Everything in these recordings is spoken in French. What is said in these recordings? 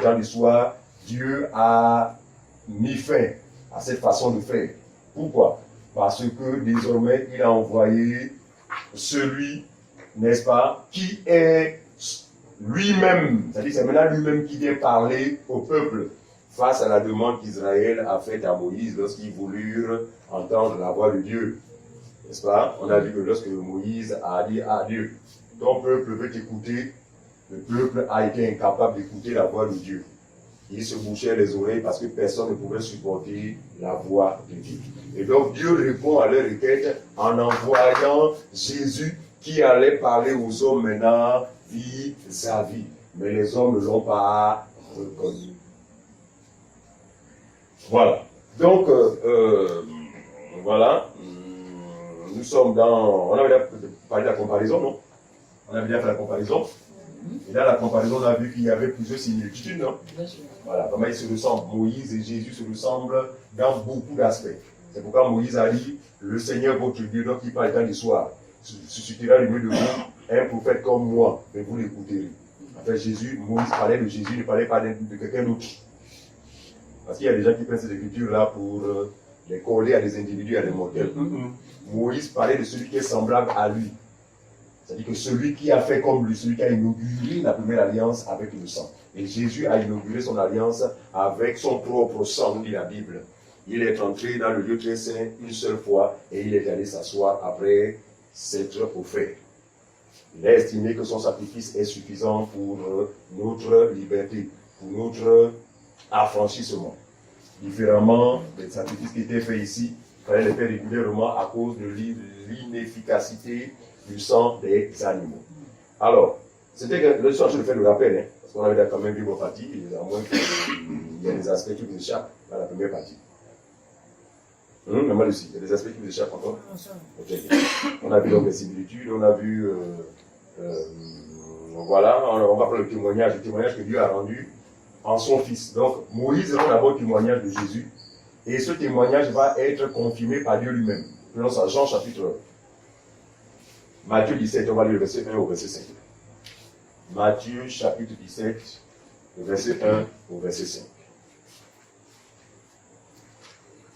temps du soir, Dieu a mis fin à cette façon de faire. Pourquoi? Parce que désormais, il a envoyé celui, n'est-ce pas, qui est lui-même, c'est-à-dire c'est maintenant lui-même qui vient parler au peuple face à la demande qu'Israël a faite à Moïse lorsqu'ils voulurent entendre la voix de Dieu. N'est-ce pas? On a vu que lorsque Moïse a dit à Dieu, ton peuple veut t'écouter, le peuple a été incapable d'écouter la voix de Dieu. Il se bouchait les oreilles parce que personne ne pouvait supporter la voix de Dieu. Et donc Dieu répond à leur requête en envoyant Jésus qui allait parler aux hommes maintenant vis-à-vis. Mais les hommes ne l'ont pas reconnu. Voilà. Donc, voilà. Nous sommes dans... On avait déjà parlé de la comparaison, non? On avait déjà fait la comparaison. Et là, la comparaison, on a vu qu'il y avait plusieurs similitudes, non? Voilà, comment ils se ressemblent. Moïse et Jésus se ressemblent dans beaucoup d'aspects. C'est pourquoi Moïse a dit, le Seigneur votre Dieu, donc il parle tant du soir, suscitera le milieu de vous un prophète comme moi, mais vous l'écouterez. En fait, Moïse parlait de Jésus, il ne parlait pas de quelqu'un d'autre. Parce qu'il y a des gens qui prennent ces écritures-là pour les coller à des individus, à des modèles. Moïse parlait de celui qui est semblable à lui. C'est-à-dire que celui qui a fait comme lui, celui qui a inauguré la première alliance avec le sang. Et Jésus a inauguré son alliance avec son propre sang, dit la Bible. Il est entré dans le lieu très saint une seule fois et il est allé s'asseoir après s'être offert. Il a estimé que son sacrifice est suffisant pour notre liberté, pour notre affranchissement. Différemment des sacrifices qui étaient faits ici, il fallait les faire régulièrement à cause de l'inefficacité du sang des animaux. Alors, c'était que le soir, je le fais le rappel, hein, parce qu'on avait quand même vu vos parties, à moins qu'il y ait des aspects qui vous échappent dans la première partie. Normal aussi, il y a des aspects qui vous échappent encore. Okay. On a vu donc les similitudes, on a vu, voilà, on va prendre le témoignage que Dieu a rendu en son Fils. Donc, Moïse rend d'abord le témoignage de Jésus, et ce témoignage va être confirmé par Dieu lui-même. Prenons ça, Jean chapitre Matthieu 17, on va lire le verset 1 au verset 5. Matthieu chapitre 17, le verset 1 au verset 5.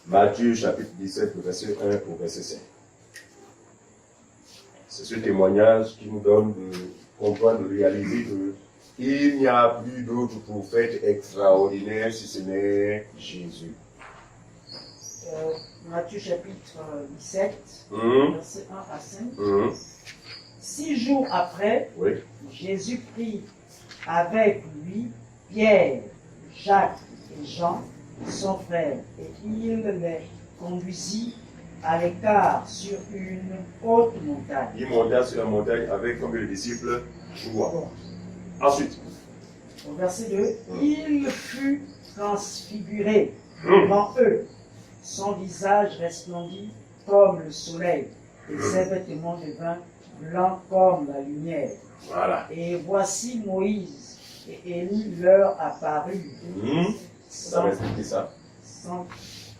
Matthieu chapitre 17, le verset 1 au verset 5. C'est ce témoignage qui nous donne de comprendre, de réaliser qu'il n'y a plus d'autre prophète extraordinaire si ce n'est Jésus. Matthieu chapitre 17, verset 1 à 5. 6 jours après, oui. Jésus prit avec lui Pierre, Jacques et Jean, son frère, et il les conduisit à l'écart sur une haute montagne. Il monta sur la montagne avec comme les disciples 3. Ensuite, au verset 2, il fut transfiguré devant eux. Son visage resplendit comme le soleil, et ses vêtements devinrent blancs comme la lumière. Voilà. Et voici Moïse et Élie leur apparut.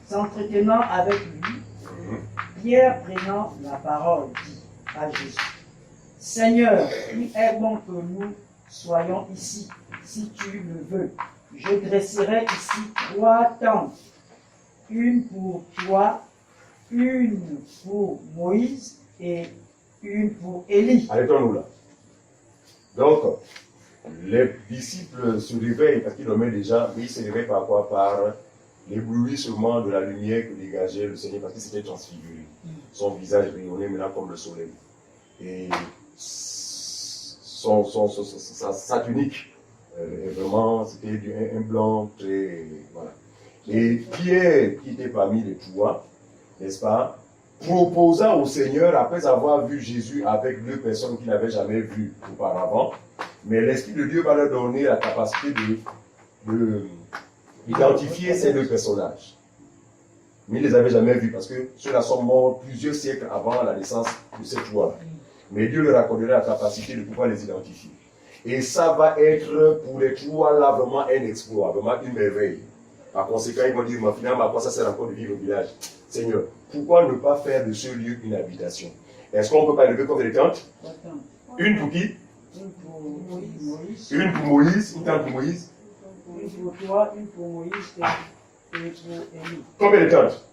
S'entretenant avec lui, Pierre prenant la parole dit à Jésus, Seigneur, il est bon que nous soyons ici, si tu le veux. Je dresserai ici 3 tentes, une pour toi, une pour Moïse et une pour Élie. Arrêtons-nous là. Donc, les disciples se réveillent parce qu'ils dormaient déjà, mais ils se réveillent par quoi? Par l'éblouissement de la lumière que dégageait le Seigneur parce qu'il s'était transfiguré. Son visage rayonnait maintenant comme le soleil. Et sa tunique, vraiment, c'était un blanc très... Voilà. Et Pierre, qui était parmi les 3, n'est-ce pas, proposa au Seigneur, après avoir vu Jésus avec 2 personnes qu'il n'avait jamais vues auparavant, mais l'Esprit de Dieu va leur donner la capacité d'identifier ces 2 personnages. Mais ils ne les avaient jamais vus parce que ceux-là sont morts plusieurs siècles avant la naissance de cette loi. Mais Dieu leur accorderait la capacité de pouvoir les identifier. Et ça va être pour les 3 là vraiment un exploit, vraiment une merveille. Par conséquent, ils vont dire, mais finalement, à quoi ça sert encore de vivre au village? Seigneur, pourquoi ne pas faire de ce lieu une habitation? Est-ce qu'on ne peut pas élever comme des tentes? Une pour qui? Une pour Moïse. Une pour Moïse, une tente pour Moïse. une pour toi, une pour Moïse et pour Élie. Combien de tentes?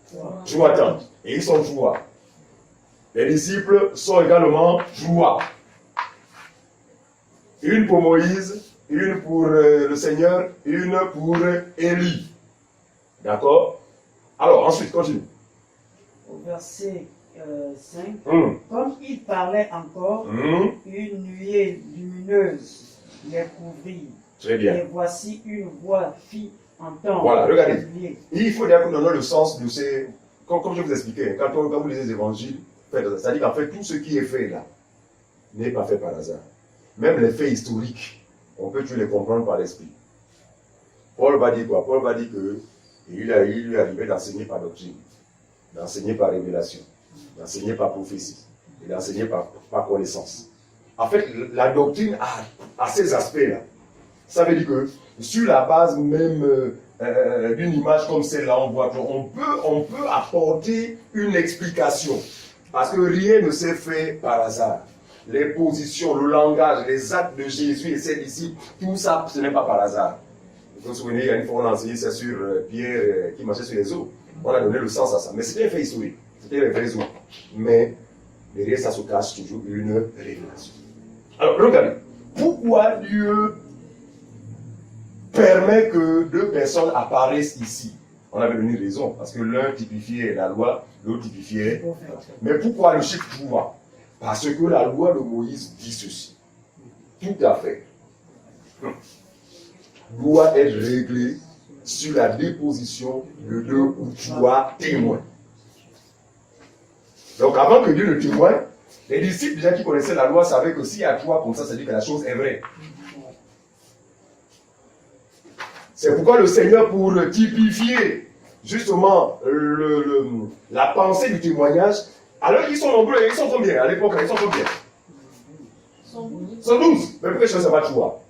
3 tentes. Et ils sont 3. Les disciples sont également 3. Une pour Moïse, une pour le Seigneur, une pour Élie. D'accord? Alors, ensuite, continue. Au verset 5, comme il parlait encore, une nuée lumineuse les couvrit. Très bien. Et voici une voix fit entendre. Voilà, regardez. Il faut dire que nous donnons le sens de ces... Comme je vous expliquais, quand vous lisez les évangiles, c'est-à-dire qu'en fait, tout ce qui est fait là n'est pas fait par hasard. Même les faits historiques, on peut les comprendre par l'esprit. Paul va dire quoi? Paul va dire que il lui arrivait d'enseigner par doctrine, d'enseigner par révélation, d'enseigner par prophétie, et d'enseigner par connaissance. En fait, la doctrine a ces aspects-là. Ça veut dire que sur la base même d'une image comme celle-là, on voit qu'on peut apporter une explication. Parce que rien ne s'est fait par hasard. Les positions, le langage, les actes de Jésus et ses disciples, tout ça, ce n'est pas par hasard. Vous vous souvenez, il y a une fois, on a enseigné ça sur Pierre qui marchait sur les eaux. On a donné le sens à ça. Mais c'était un fait historique. C'était les vrais eaux. Mais derrière ça se cache toujours une révélation. Alors, regardez. Pourquoi Dieu permet que 2 personnes apparaissent ici? On avait donné raison. Parce que l'un typifiait la loi, l'autre typifiait... Mais pourquoi le chiffre 3? Parce que la loi de Moïse dit ceci. Tout à fait. Doit être réglé sur la déposition de 2 ou 3 témoins. Donc avant que Dieu ne témoigne, les disciples déjà qui connaissaient la loi savaient que s'il y a 3 comme ça, ça veut dire que la chose est vraie. C'est pourquoi le Seigneur, pour typifier justement la pensée du témoignage, alors ils sont nombreux, ils sont combien à l'époque? Ils sont combien? 112. Mais pourquoi je ne sais pas 3?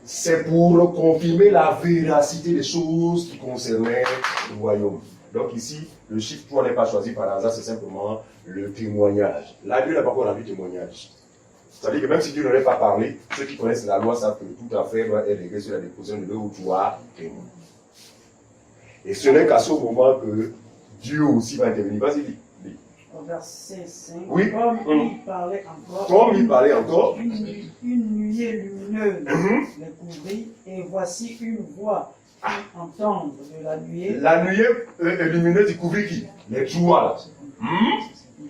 C'est pour confirmer la véracité des choses qui concernaient le royaume. Donc ici, le chiffre 3 n'est pas choisi par hasard, c'est simplement le témoignage. Là, Dieu n'a pas encore envie de témoignage. C'est-à-dire que même si Dieu n'aurait pas parlé, ceux qui connaissent la loi savent que tout à fait doit être réglé sur la déposition de 2 ou 3 témoins. Et ce n'est qu'à ce moment que Dieu aussi va intervenir. Vas-y, dis. Au verset 5, oui. Comme il parlait encore, une nuée lumineuse les couvrit, et voici une voix entendre de la nuée. La nuée lumineuse, il couvrit qui? Les 3 là.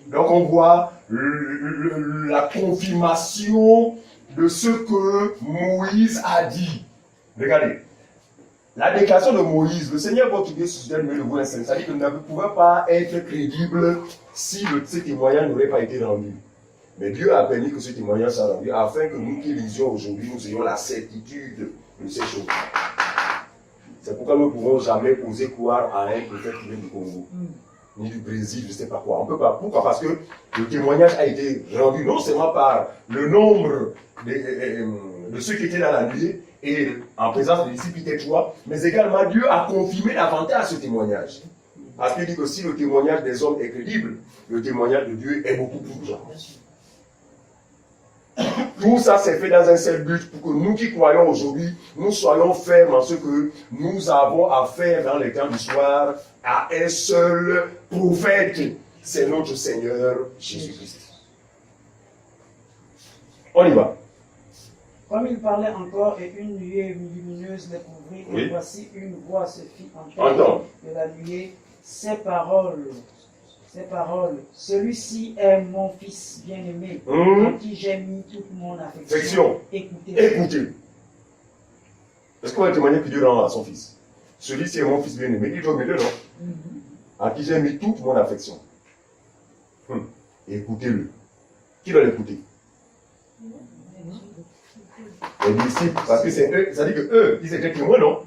Donc on voit la confirmation de ce que Moïse a dit. Regardez. La déclaration de Moïse, le Seigneur votre Dieu suscite le vous insigne. C'est-à-dire que vous ne pouvez pas être crédible si ce témoignage n'aurait pas été rendu. Mais Dieu a permis que ce témoignage soit rendu afin que nous qui lisions aujourd'hui, nous ayons la certitude de ces choses. C'est pourquoi nous ne pouvons jamais oser croire à un prophète qui vient du Congo, ni du Brésil, je ne sais pas quoi. On ne peut pas. Pourquoi? Parce que le témoignage a été rendu non seulement par le nombre de ceux qui étaient dans la nuée, et en présence des disciples qui étaient 3, mais également Dieu a confirmé l'avantage à ce témoignage. Parce qu'il dit que si le témoignage des hommes est crédible, le témoignage de Dieu est beaucoup plus grand. Tout ça s'est fait dans un seul but pour que nous qui croyons aujourd'hui, nous soyons fermes en ce que nous avons à faire dans les temps du soir à un seul prophète. C'est notre Seigneur Jésus-Christ. On y va. Comme il parlait encore, et une nuée lumineuse les couvrit, et voici une voix se fit entendre de la nuée, ces paroles, celui-ci est mon fils bien-aimé, en qui j'ai mis toute mon affection. Écoutez. Est-ce qu'on va témoigner que Dieu rend à son fils? Celui-ci est mon fils bien-aimé, il doit me le non? En qui j'ai mis toute mon affection. Écoutez-le. Qui doit l'écouter? Les disciples, parce que c'est eux, ça dit que eux, ils étaient témoins, non?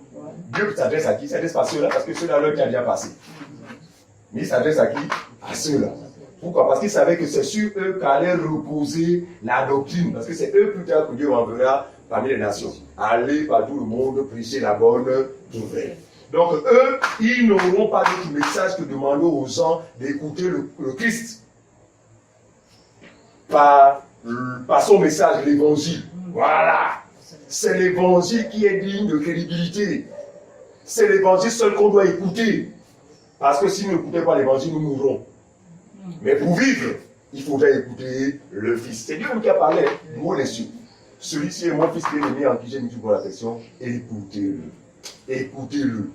Dieu s'adresse à qui? Il s'adresse pas à ceux-là, parce que ceux-là, leur qui a déjà passé. Mais il s'adresse à qui? À ceux-là. Pourquoi? Parce qu'il savait que c'est sur eux qu'allait reposer la doctrine. Parce que c'est eux plus tard que Dieu enverra parmi les nations. Aller par tout le monde prêcher la bonne nouvelle. Donc eux, ils n'auront pas d'autre message que demander aux gens d'écouter le Christ. Par son message, l'évangile. Voilà. C'est l'évangile qui est digne de crédibilité. C'est l'évangile seul qu'on doit écouter. Parce que si nous n'écoutons pas l'évangile, nous mourrons. Mais pour vivre, il faudrait écouter le Fils. C'est Dieu qui a parlé, moi les cieux. Celui-ci est mon Fils bien-aimé en qui j'ai mis toute mon affection. Écoutez-le. Écoutez-le.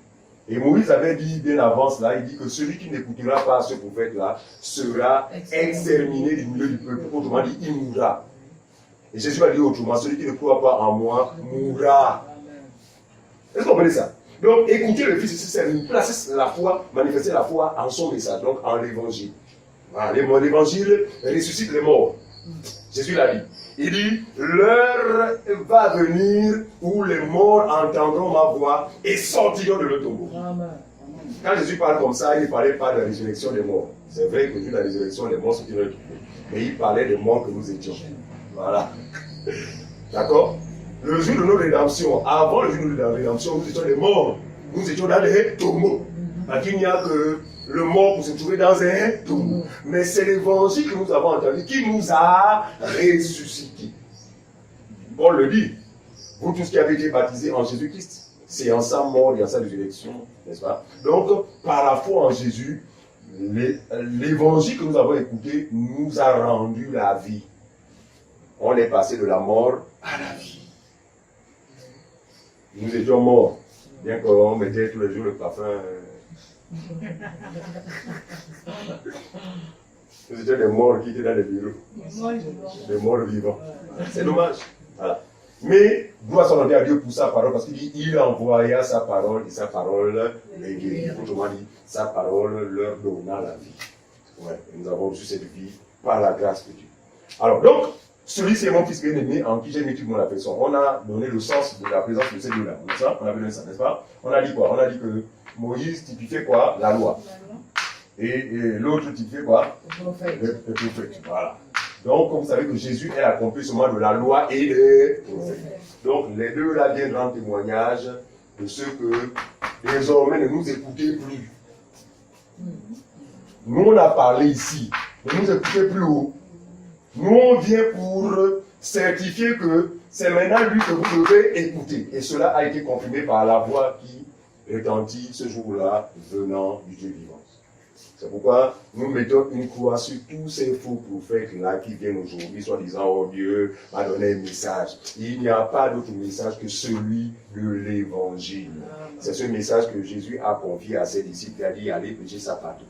Et Moïse avait dit bien avant cela, il dit que celui qui n'écoutera pas ce prophète-là sera exterminé du milieu du peuple. Autrement dit, il mourra. Et Jésus a dit autrement, celui qui ne croit pas en moi mourra. Est-ce que vous comprenez ça? Donc, écouter le Fils, c'est placer la foi, manifester la foi en son message, donc en l'évangile. Voilà, l'évangile ressuscite les morts. Jésus l'a dit. Il dit, l'heure va venir où les morts entendront ma voix et sortiront de leur tombeau. Quand Jésus parle comme ça, il ne parlait pas de la résurrection des morts. C'est vrai que la résurrection des morts, c'est une autre chose. Mais il parlait des morts que nous étions. Voilà. D'accord? Le jour de notre rédemption, avant le jour de notre rédemption, nous étions des morts. Nous étions dans des tombeaux. Parce qu'il n'y a que le mort pour se trouver dans un tombeau. Mais c'est l'évangile que nous avons entendu qui nous a ressuscités. Paul le dit. Vous tous qui avez été baptisés en Jésus-Christ, c'est en sa mort et en sa résurrection, n'est-ce pas? Donc, par la foi en Jésus, l'évangile que nous avons écouté nous a rendu la vie. On est passé de la mort à la vie. Nous étions morts, bien qu'on mettait tous les jours le parfum. Nous étions des morts qui étaient dans les bureaux. Des morts vivants. C'est dommage. Voilà. Mais, gloire soit rendue à Dieu pour sa parole, parce qu'il dit, il envoya sa parole, et sa parole les guérit. Autrement dit, sa parole leur donna la vie. Ouais, et nous avons reçu cette vie par la grâce de Dieu. Alors, donc, celui-ci est mon Fils bien-aimé en qui j'ai mis toute mon affection. On a donné le sens de la présence de ces deux-là. On a donné ça, n'est-ce pas? On a dit quoi? On a dit que Moïse typifiait quoi? La loi. Et l'autre typifiait quoi? Le prophète. Voilà. Donc, vous savez que Jésus est l'accomplissement de la loi et des prophètes. Donc, les deux là viennent rendre témoignage de ce que désormais ne nous écoutez plus. Nous, on a parlé ici, ne nous écoutez plus haut. Nous, on vient pour certifier que c'est maintenant lui que vous devez écouter. Et cela a été confirmé par la voix qui retentit ce jour-là venant du Dieu vivant. C'est pourquoi nous mettons une croix sur tous ces faux prophètes-là qui viennent aujourd'hui, soi-disant, oh Dieu m'a donné un message. Il n'y a pas d'autre message que celui de l'évangile. C'est ce message que Jésus a confié à ses disciples. Il a dit, allez prêcher ça partout.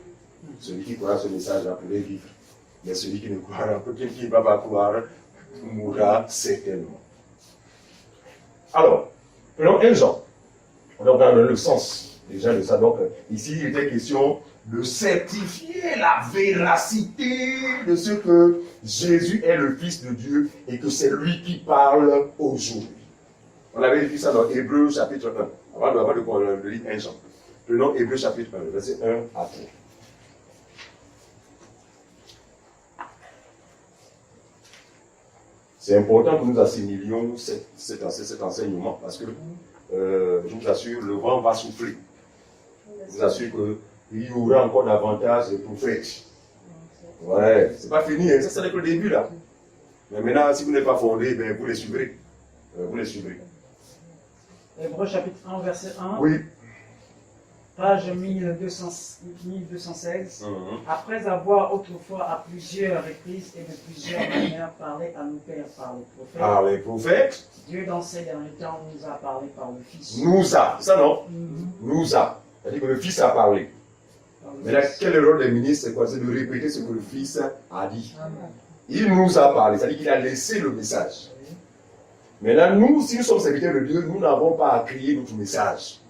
Celui qui croira ce message-là pourrait vivre. Mais celui qui ne croira pas, qui ne va pas croire, mourra certainement. Alors, prenons un Jean. On va donner le sens déjà de ça. Donc, ici, il était question de certifier la véracité de ce que Jésus est le Fils de Dieu et que c'est lui qui parle aujourd'hui. On avait vu ça dans Hébreux chapitre 1. Avant de lire un Jean. Prenons Hébreux chapitre 1, verset 1 à 3. C'est important que nous assimilions cet enseignement parce que, je vous assure, le vent va souffler. Je vous assure qu'il y aura encore davantage de prophètes. Ouais, c'est pas fini, hein. Ça c'est que le début là. Mais maintenant, si vous n'êtes pas fondé, ben, vous les suivrez. Vous les suivrez. Hébreux chapitre 1, verset 1. Oui. Page 1216. Après avoir autrefois à plusieurs reprises et de plusieurs manières parlé à nos pères par les prophètes, Dieu dans ces derniers temps nous a parlé par le Fils. Nous a, ça non? Nous a. C'est-à-dire que le Fils a parlé. Mais là, quel est le rôle des ministres? C'est quoi? C'est de répéter ce que le Fils a dit. Il nous a parlé, c'est-à-dire qu'il a laissé le message. Maintenant, nous, si nous sommes serviteurs de Dieu, nous n'avons pas à crier notre message.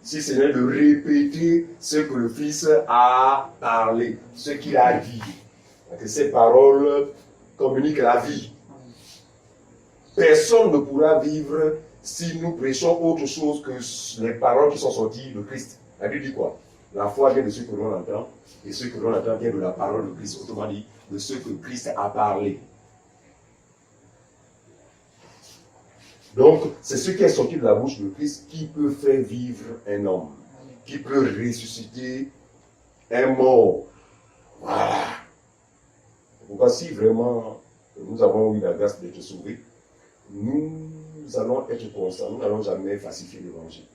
Si ce n'est de répéter ce que le Fils a parlé, ce qu'il a dit. Que ces paroles communiquent la vie. Personne ne pourra vivre si nous prêchons autre chose que les paroles qui sont sorties de Christ. La Bible dit quoi? La foi vient de ce que l'on entend, et ce que l'on entend vient de la parole de Christ, autrement dit, de ce que Christ a parlé. Donc, c'est ce qui est sorti de la bouche de Christ qui peut faire vivre un homme, qui peut ressusciter un mort. Voilà. Pourquoi si vraiment nous avons eu la grâce d'être sauvés, nous allons être constants, nous n'allons jamais falsifier l'évangile.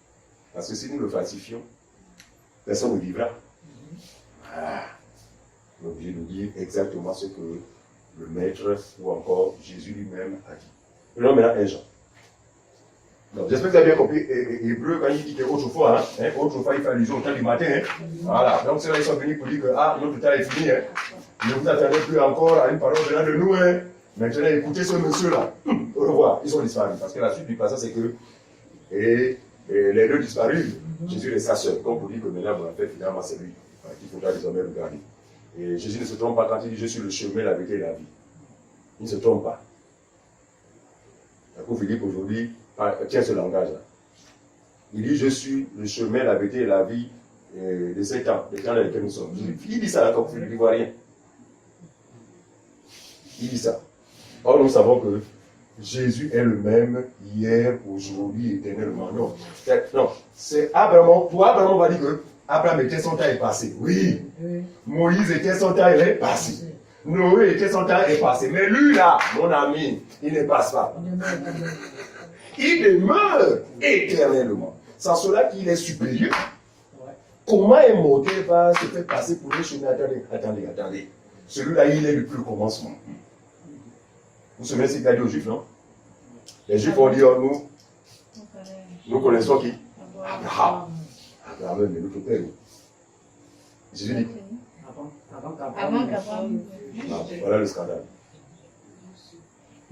Parce que si nous le falsifions, personne ne vivra. Ah, on est obligé de dire exactement ce que le maître ou encore Jésus lui-même a dit. Prenons maintenant un Jean. J'espère que vous avez bien compris Hébreu quand il dit qu'autrefois, autrefois il fait allusion au temps du matin. Voilà, donc ceux-là ils sont venus pour dire que notre temps est fini. Ne vous attendez plus encore à une parole venant de nous. Maintenant écoutez ce monsieur-là. Au revoir, ils sont disparus. Parce que la suite du passage c'est que les deux disparus, Jésus et sa sœur. Comme pour dire que maintenant, en fait, finalement c'est lui qu'il faudra désormais regarder. Et Jésus ne se trompe pas quand il dit je suis le chemin, la vérité et la vie. Il ne se trompe pas. Pour Philippe aujourd'hui, tiens ce langage-là. Il dit je suis le chemin, la vérité et la vie de ces temps, des temps dans lesquels nous sommes. Il dit ça là comme Philippe Ivoirien. Il dit ça. Or nous savons que Jésus est le même hier, aujourd'hui, éternellement. Non, c'est Abraham. Pour Abraham, on va dire que Abraham était son temps est passé. Oui. Moïse était son temps est passé. Noé était son temps est passé. Mais lui là, mon ami, il ne passe pas. Il demeure éternellement. Sans cela qu'il est supérieur. Comment un mortel va se faire passer pour le chemin? Attendez. Celui-là, il est depuis le commencement. Vous vous souvenez ce qu'il a dit aux Juifs, non? Les Juifs ont dit, nous connaissons qui? Abraham. Abraham est notre père. Jésus dit. Avant qu'Abraham. Voilà le scandale.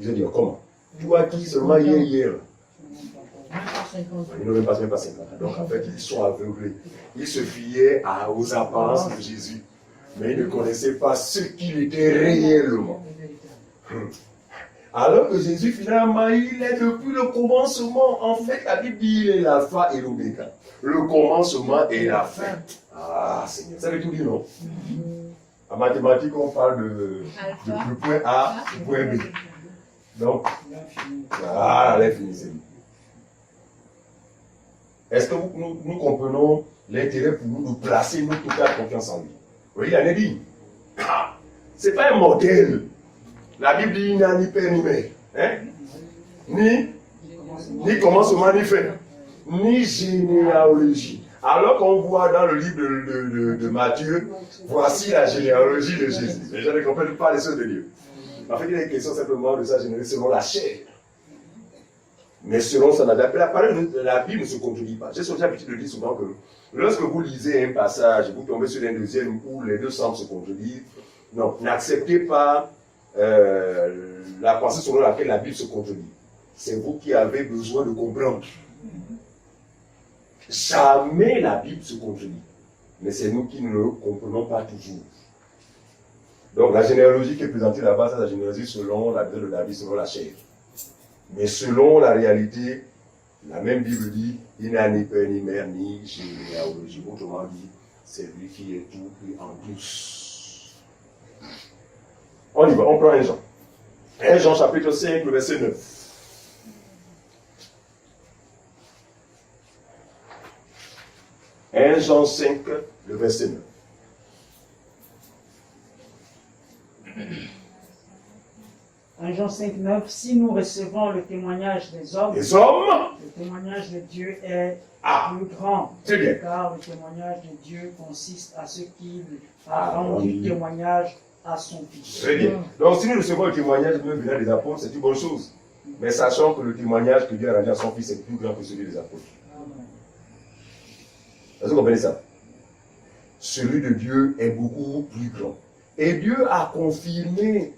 Ils ont dit, comment? Toi qui seulement hier. Ils n'ont même pas 50 ans. Donc en fait, ils sont aveuglés. Ils se fiaient aux apparences de Jésus. Mais ils ne connaissaient pas ce qu'il était réellement. Alors que Jésus, finalement, il est depuis le commencement. En fait, la Bible dit il est l'alpha et l'oméga. Le commencement et la fin. Ah, Seigneur, ça veut tout dire, non? En mathématiques, on parle du point A du point B. Donc, l'infini, c'est lui. Est-ce que nous comprenons l'intérêt pour nous de placer notre totale confiance en lui? Oui, il en est dit. Ce n'est pas un modèle. La Bible dit qu'il n'a ni père ni mère. Ni commencement ni fin. Ni généalogie. Alors qu'on voit dans le livre de Matthieu, voici la généalogie de Jésus. Les gens ne comprennent pas les choses de Dieu. En fait, il est question simplement de sa généalogie selon la chair. Mais selon son adaptation, la parole de la Bible ne se contredit pas. J'ai surtout l'habitude de dire souvent que lorsque vous lisez un passage, vous tombez sur un deuxième où les deux semblent se contredire, non, n'acceptez pas la pensée selon laquelle la Bible se contredit. C'est vous qui avez besoin de comprendre. Jamais la Bible se contredit. Mais c'est nous qui ne le comprenons pas toujours. Donc la généalogie qui est présentée là-bas, c'est la généalogie selon la vie de David, selon la chair. Mais selon la réalité, la même Bible dit, il n'a ni père, ni mère, ni généalogie. Autrement dit, c'est lui qui est tout et en tous. On y va, on prend 1 Jean. 1 Jean chapitre 5, le verset 9. 1 Jean 5, le verset 9. Jean 5, 9, si nous recevons le témoignage des hommes, le témoignage de Dieu est plus grand. Très bien. Car le témoignage de Dieu consiste à ce qu'il a rendu témoignage à son Fils. Très bien. Donc si nous recevons le témoignage même venant des apôtres, c'est une bonne chose. Mais sachant que le témoignage que Dieu a rendu à son Fils est plus grand que celui des apôtres. Est-ce que vous comprenez ça? Celui de Dieu est beaucoup plus grand. Et Dieu a confirmé,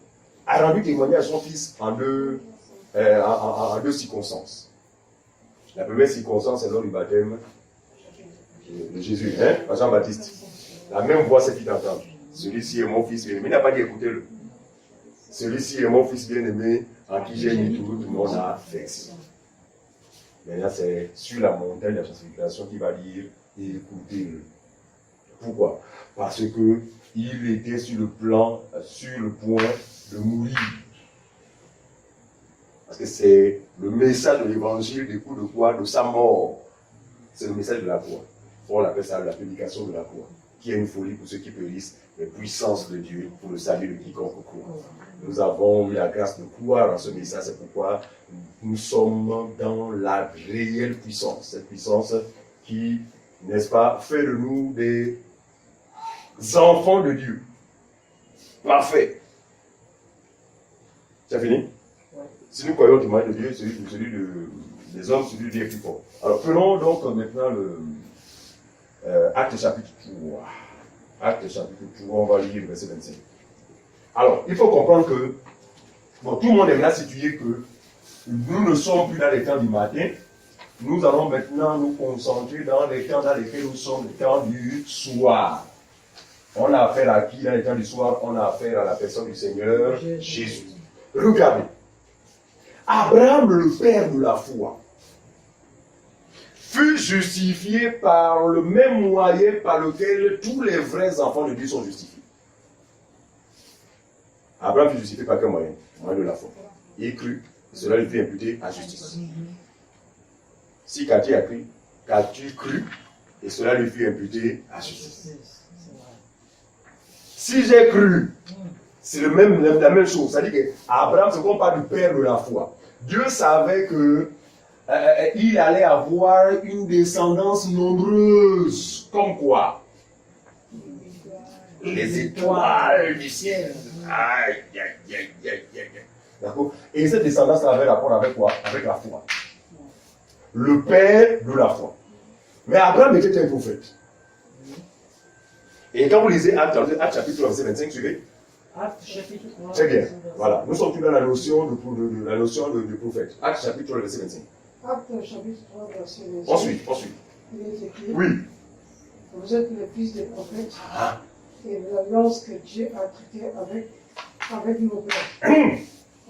a rendu témoignage à son Fils en deux circonstances. La première circonstance, c'est lors du baptême de Jésus, par Jean-Baptiste. La même voix s'est fit entendre. Celui-ci est mon Fils bien-aimé. Il n'a pas dit écoutez-le. Celui-ci est mon Fils bien-aimé, en qui j'ai mis toute mon affection. Maintenant, c'est sur la montagne de la sanctification qu'il va dire écoutez-le. Pourquoi? Parce que il était sur le point de mourir. Parce que c'est le message de l'évangile du coup de quoi? De sa mort. C'est le message de la croix. On appelle ça la prédication de la croix. Qui est une folie pour ceux qui périssent, mais puissance de Dieu pour le salut de quiconque croit. Nous avons eu la grâce de croire en ce message. C'est pourquoi nous sommes dans la réelle puissance. Cette puissance qui, n'est-ce pas, fait de nous des enfants de Dieu. Parfait. Tu as fini? Ouais. Si nous croyons au témoignage de Dieu, celui des hommes, celui de Dieu est plus fort. Alors prenons donc maintenant le Acte chapitre 3. Acte chapitre 3, on va lire le verset 25. Alors, il faut comprendre que, bon, tout le monde est là situé que nous ne sommes plus dans les temps du matin. Nous allons maintenant nous concentrer dans les temps dans lesquels nous sommes, les temps du soir. On a affaire à qui dans les temps du soir? On a affaire à la personne du Seigneur Jésus. Regardez. Abraham, le père de la foi, fut justifié par le même moyen par lequel tous les vrais enfants de Dieu sont justifiés. Abraham fut justifié par quel moyen? Le moyen de la foi. Il crut, et cela lui fut imputé à justice. Si Cathy a cru, qu'as-tu cru, et cela lui fut imputé à justice. Si j'ai cru, c'est la même chose. C'est-à-dire qu'Abraham, c'est qu'on parle du père de la foi. Dieu savait que il allait avoir une descendance nombreuse. Comme quoi? Les étoiles du ciel. Aïe, aïe, aïe, aïe, aïe. D'accord? Et cette descendance avait rapport avec quoi? Avec la foi. Le père de la foi. Mais Abraham était un prophète. Et quand vous lisez Acte chapitre 3, verset 25, suivez. Acte chapitre 3. Très bien. Voilà. Nous sommes tous dans la notion de prophète. Acte chapitre 3, verset 25. Acte chapitre 3, verset 25. Ensuite. Il est écrit, Oui. vous êtes les fils des prophètes Ah. et l'alliance que Dieu a traitée avec nos pères.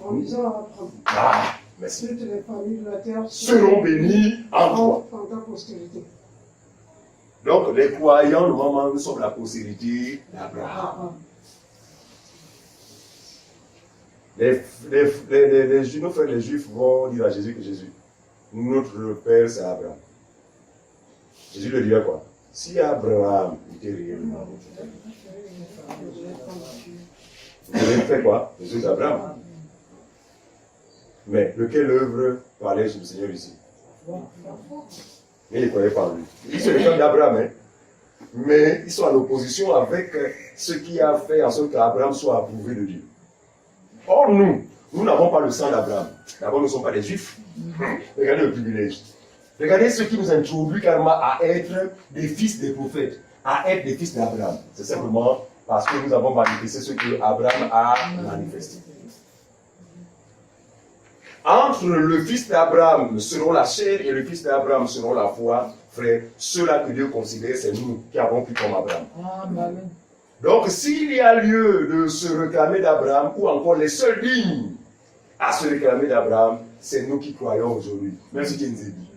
En disant à Abraham, Ah. Merci. toutes les familles de la terre Seront bénis en toi. en ta postérité. Donc, les croyants, normalement, nous sommes la postérité d'Abraham. Nos frères les Juifs vont dire à Jésus que Jésus, notre père, c'est Abraham. Jésus leur dirait quoi? Si Abraham était réellement votre père, vous avez fait quoi? Jésus d'Abraham. Mais de quelle œuvre parlait le Seigneur ici? Mais ils ne croyaient pas en lui. Ils sont les femmes d'Abraham, hein? Mais ils sont en opposition avec ce qui a fait en sorte qu'Abraham soit approuvé de Dieu. Or, nous n'avons pas le sang d'Abraham. D'abord, nous ne sommes pas des Juifs. Regardez le privilège. Regardez ce qui nous introduit carrément à être des fils des prophètes, à être des fils d'Abraham. C'est simplement parce que nous avons manifesté ce que Abraham a manifesté. Entre le fils d'Abraham selon la chair et le fils d'Abraham selon la foi, frère, ceux-là que Dieu considère, c'est nous qui avons cru comme Abraham. Amen. Donc, s'il y a lieu de se réclamer d'Abraham, ou encore les seuls dignes à se réclamer d'Abraham, c'est nous qui croyons aujourd'hui. Même si tu es Nzébi.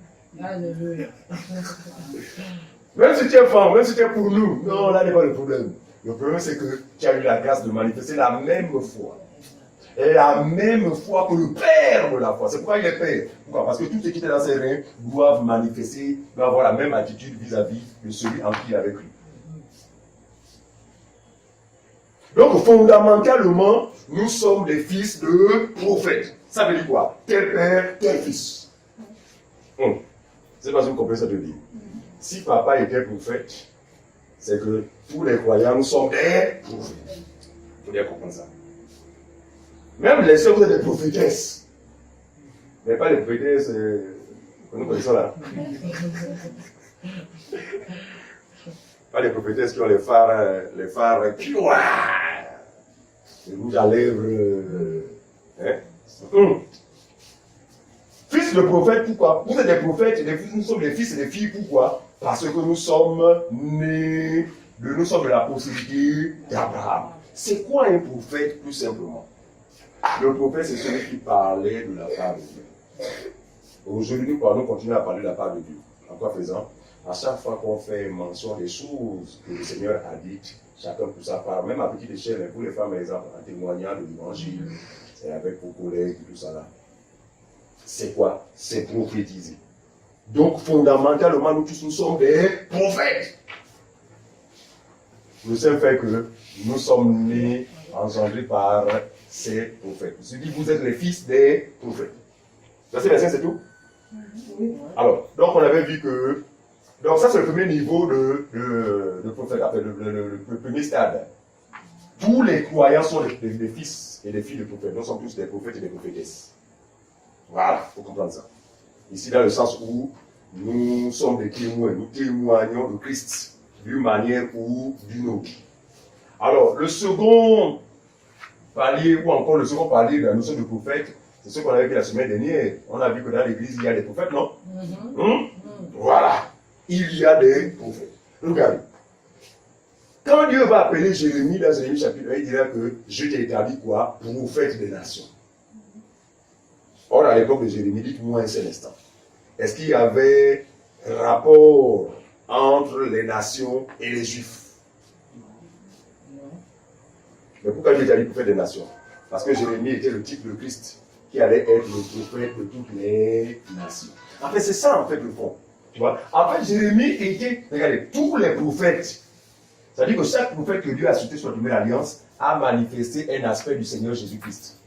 Alléluia. Même si tu es femme, même si tu es pour nous. Non, là n'est pas le problème. Le problème, c'est que tu as eu la grâce de manifester la même foi. Et la même foi que le Père de la foi. C'est pourquoi il est Père. Pourquoi? Parce que tous ceux qui étaient dans ses reins doivent manifester, doivent avoir la même attitude vis-à-vis de celui en qui il avait cru. Donc, fondamentalement, nous sommes des fils de prophètes. Ça veut dire quoi? Tel père, tel fils. C'est pas si vous comprenez ça de dire. Si papa était prophète, c'est que tous les croyants, nous sommes des prophètes. Il faut bien comprendre ça. Même les sœurs, vous êtes des prophétesses. Mais pas les prophétesses que nous connaissons là. Pas les prophétesses qui ont les phares qui les rouges à lèvres. Fils de prophète, pourquoi? Vous êtes des prophètes, nous sommes des fils et des filles, pourquoi? Parce que nous sommes nés, nous sommes de la postérité d'Abraham. C'est quoi un prophète, tout simplement? Le prophète, c'est celui qui parlait de la part de Dieu. Aujourd'hui, nous continuons à parler de la part de Dieu. En quoi faisant? À chaque fois qu'on fait mention des choses que le Seigneur a dites, chacun pour sa part, même à petite échelle, pour les femmes, par exemple, en témoignant de l'évangile, et avec vos collègues et tout ça là. C'est quoi? C'est prophétiser. Donc, fondamentalement, nous tous, nous sommes des prophètes. Le seul fait que nous sommes nés, engendrés par ces prophètes. Je dis, vous êtes les fils des prophètes. Verset 25, c'est tout? Oui. Alors, donc on avait vu que... Donc ça, c'est le premier niveau de prophète, le premier stade. Tous les croyants sont des fils et des filles de prophètes. Nous sommes tous des prophètes et des prophétesses. Voilà, il faut comprendre ça. Ici, dans le sens où nous sommes des témoins, nous témoignons de Christ d'une manière ou d'une autre. Alors, le second palier, ou encore le second palier de la notion de prophète, c'est ce qu'on avait vu la semaine dernière. On a vu que dans l'église, il y a des prophètes, non? Voilà. Il y a des prophètes. Regardez. Quand Dieu va appeler Jérémie dans Jérémie chapitre 1, il dira que je t'ai établi quoi? Prophète des nations. Or, à l'époque de Jérémie, dites-moi un seul instant. Est-ce qu'il y avait rapport entre les nations et les Juifs? Mais pourquoi Dieu établit prophète des nations? Parce que Jérémie était le type de Christ qui allait être le prophète de toutes les nations. En fait, c'est ça en fait le fond. Tu vois? En fait, Jérémie était, regardez, tous les prophètes. C'est-à-dire que chaque prophète que Dieu a cité sur la nouvelle alliance a manifesté un aspect du Seigneur Jésus-Christ.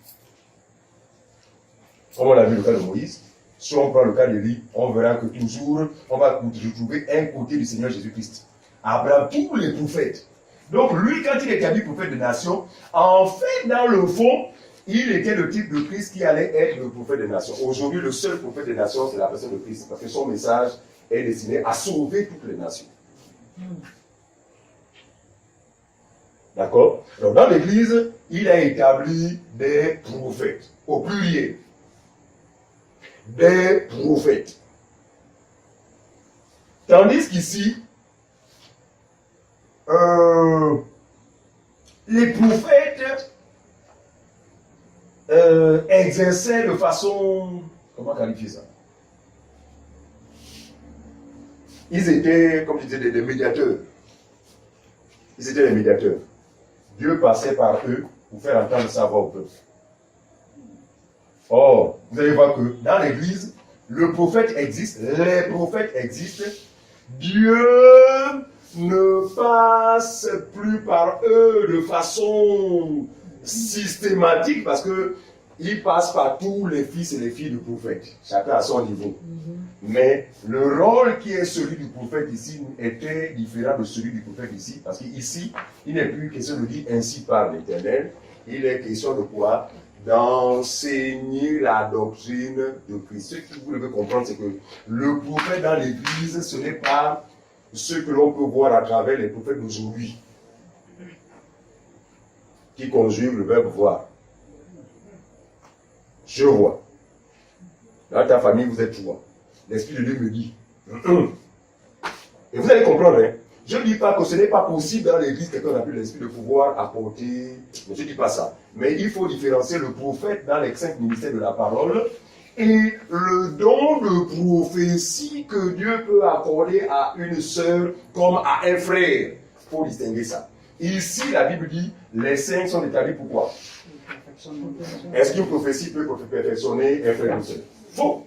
Comme on l'a vu le cas de Moïse, si on prend le cas d'Élie, on verra que toujours, on va retrouver un côté du Seigneur Jésus-Christ. Abraham, tous les prophètes. Donc lui, quand il est établi prophète de nation, en fait, dans le fond, il était le type de Christ qui allait être le prophète des nations. Aujourd'hui, le seul prophète des nations, c'est la personne de Christ, parce que son message est destiné à sauver toutes les nations. D'accord? Donc dans l'Église, il a établi des prophètes, au pluriel. Des prophètes. Tandis qu'ici, les prophètes exerçaient de façon... Comment qualifier ça? Ils étaient, comme je disais, des médiateurs. Ils étaient des médiateurs. Dieu passait par eux pour faire entendre sa voix au peuple. Or, vous allez voir que dans l'Église, le prophète existe, les prophètes existent. Dieu ne passe plus par eux de façon systématique parce que il passe par tous les fils et les filles du prophète, chacun à son niveau. Mais le rôle qui est celui du prophète ici était différent de celui du prophète ici, parce qu'ici, il n'est plus question de dire ainsi par l'Éternel, il est question de quoi? D'enseigner la doctrine de Christ. Ce que vous devez comprendre, c'est que le prophète dans l'Église, ce n'est pas ce que l'on peut voir à travers les prophètes d'aujourd'hui, qui conjuguent le verbe voir. Je vois. Dans ta famille, vous êtes trois. L'Esprit de Dieu me dit. Et vous allez comprendre, hein? Je ne dis pas que ce n'est pas possible dans l'Église, quelqu'un n'a plus l'esprit de pouvoir apporter. Je ne dis pas ça. Mais il faut différencier le prophète dans les 5 ministères de la parole et le don de prophétie que Dieu peut accorder à une sœur comme à un frère. Il faut distinguer ça. Ici, la Bible dit, les 5 sont établis pour quoi? Est-ce qu'une prophétie peut perfectionner un frère ou sœur? Faux.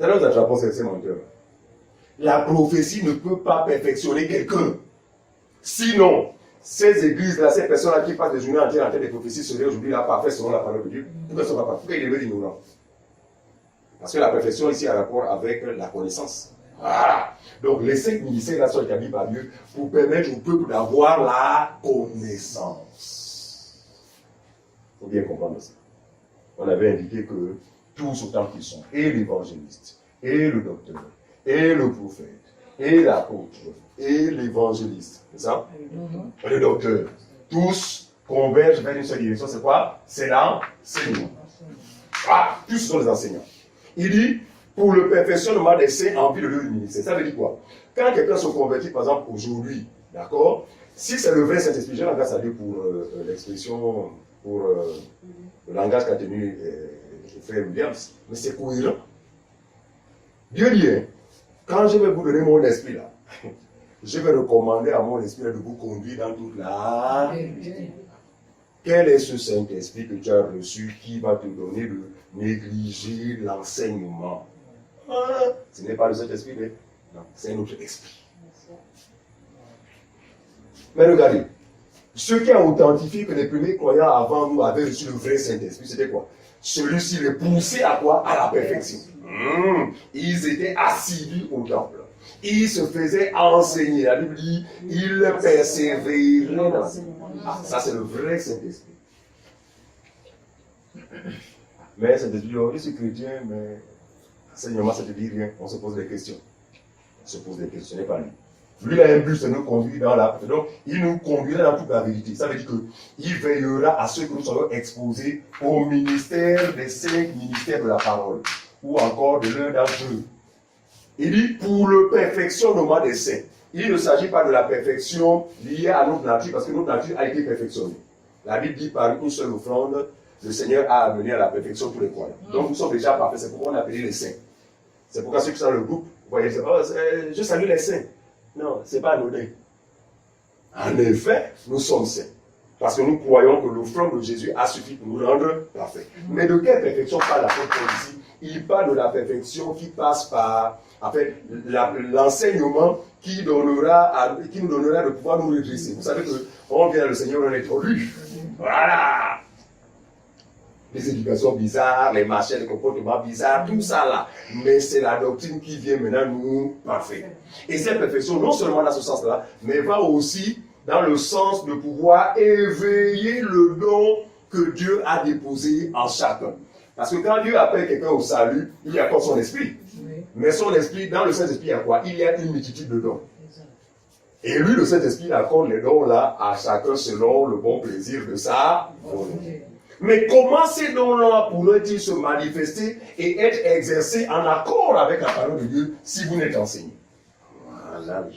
C'est là où vous attrapons ces menteurs. La prophétie ne peut pas perfectionner quelqu'un. Sinon, ces églises-là, ces personnes-là qui passent des journées entières en train de prophéties seraient aujourd'hui là parfaites selon la parole de Dieu. Pourquoi ils ne sont pas parfaits? Pourquoi ils deviennent ignorants? Parce que la perfection ici a rapport avec la connaissance. Voilà. Donc les 5 ministères-là sont établis par Dieu pour permettre au peuple d'avoir la connaissance. Il faut bien comprendre ça. On avait indiqué que tous autant qu'ils sont, et l'évangéliste, et le docteur, et le prophète, et l'apôtre, et l'évangéliste, c'est ça? Et le docteur, tous convergent vers une seule direction, c'est quoi? C'est l'enseignement. Ah, tous sont les enseignants. Il dit, pour le perfectionnement des saints en vue de leur ministère. Ça veut dire quoi? Quand quelqu'un se convertit, par exemple, aujourd'hui, d'accord? Si c'est le vrai Saint-Esprit, j'ai l'engagement à dire pour l'expression, pour le langage qu'a tenu le frère Williams, mais c'est cohérent. Dieu dit, hein, quand je vais vous donner mon esprit là, je vais recommander à mon esprit de vous conduire dans toute la vérité. Quel est ce Saint-Esprit que tu as reçu qui va te donner de négliger l'enseignement? Ce n'est pas le Saint-Esprit, non, c'est un autre esprit. Mais regardez, ce qui a authentifié que les premiers croyants avant nous avaient reçu le vrai Saint-Esprit, c'était quoi? celui-ci les poussait à quoi? À la perfection. Ils étaient assidus au temple. Ils se faisaient enseigner. La Bible dit, ils persévéraient dans l'enseignement. Ah, ça c'est le vrai Saint-Esprit. Mais Saint-Esprit dit, oh, je suis chrétien, mais enseignement ça ne te dit rien. On se pose des questions. On se pose des questions, ce n'est pas lui. Lui, il a un but, c'est nous conduire dans la... Donc, il nous conduira dans toute la vérité. Ça veut dire qu'il veillera à ce que nous soyons exposés au ministère des 5 ministères de la parole, ou encore de l'un d'entre eux. Il dit, pour le perfectionnement des saints. Il ne s'agit pas de la perfection liée à notre nature, parce que notre nature a été perfectionnée. La Bible dit, par une seule offrande, le Seigneur a amené à la perfection tous les croyants. Donc, nous sommes déjà parfaits. C'est pourquoi on a appelé les saints. C'est pourquoi ceux qui sont dans le groupe, vous voyez, oh, je salue les saints. Non, ce n'est pas anodin. En effet, nous sommes saints. Parce que nous croyons que l'offrande de Jésus a suffi pour nous rendre parfaits. Mais de quelle perfection parle l'apôtre Paul ici? Il parle de la perfection qui passe par en fait, l'enseignement qui nous donnera de pouvoir nous redresser. Vous savez qu'on vient le Seigneur, on est trop lu. Voilà. Les éducations bizarres, les machins, les comportements bizarres, tout ça là. Mais c'est la doctrine qui vient maintenant nous parfaire. Et cette perfection, non seulement dans ce sens-là, mais va aussi dans le sens de pouvoir éveiller le don que Dieu a déposé en chacun. Parce que quand Dieu appelle quelqu'un au salut, il y a encore son esprit. Oui. Mais son esprit, dans le Saint-Esprit, il y a quoi? Il y a une multitude de dons. Et lui, le Saint-Esprit, accorde les dons là à chacun selon le bon plaisir de sa volonté. Mais comment ces dons-là pourraient-ils se manifester et être exercés en accord avec la parole de Dieu si vous n'êtes enseigné? Voilà.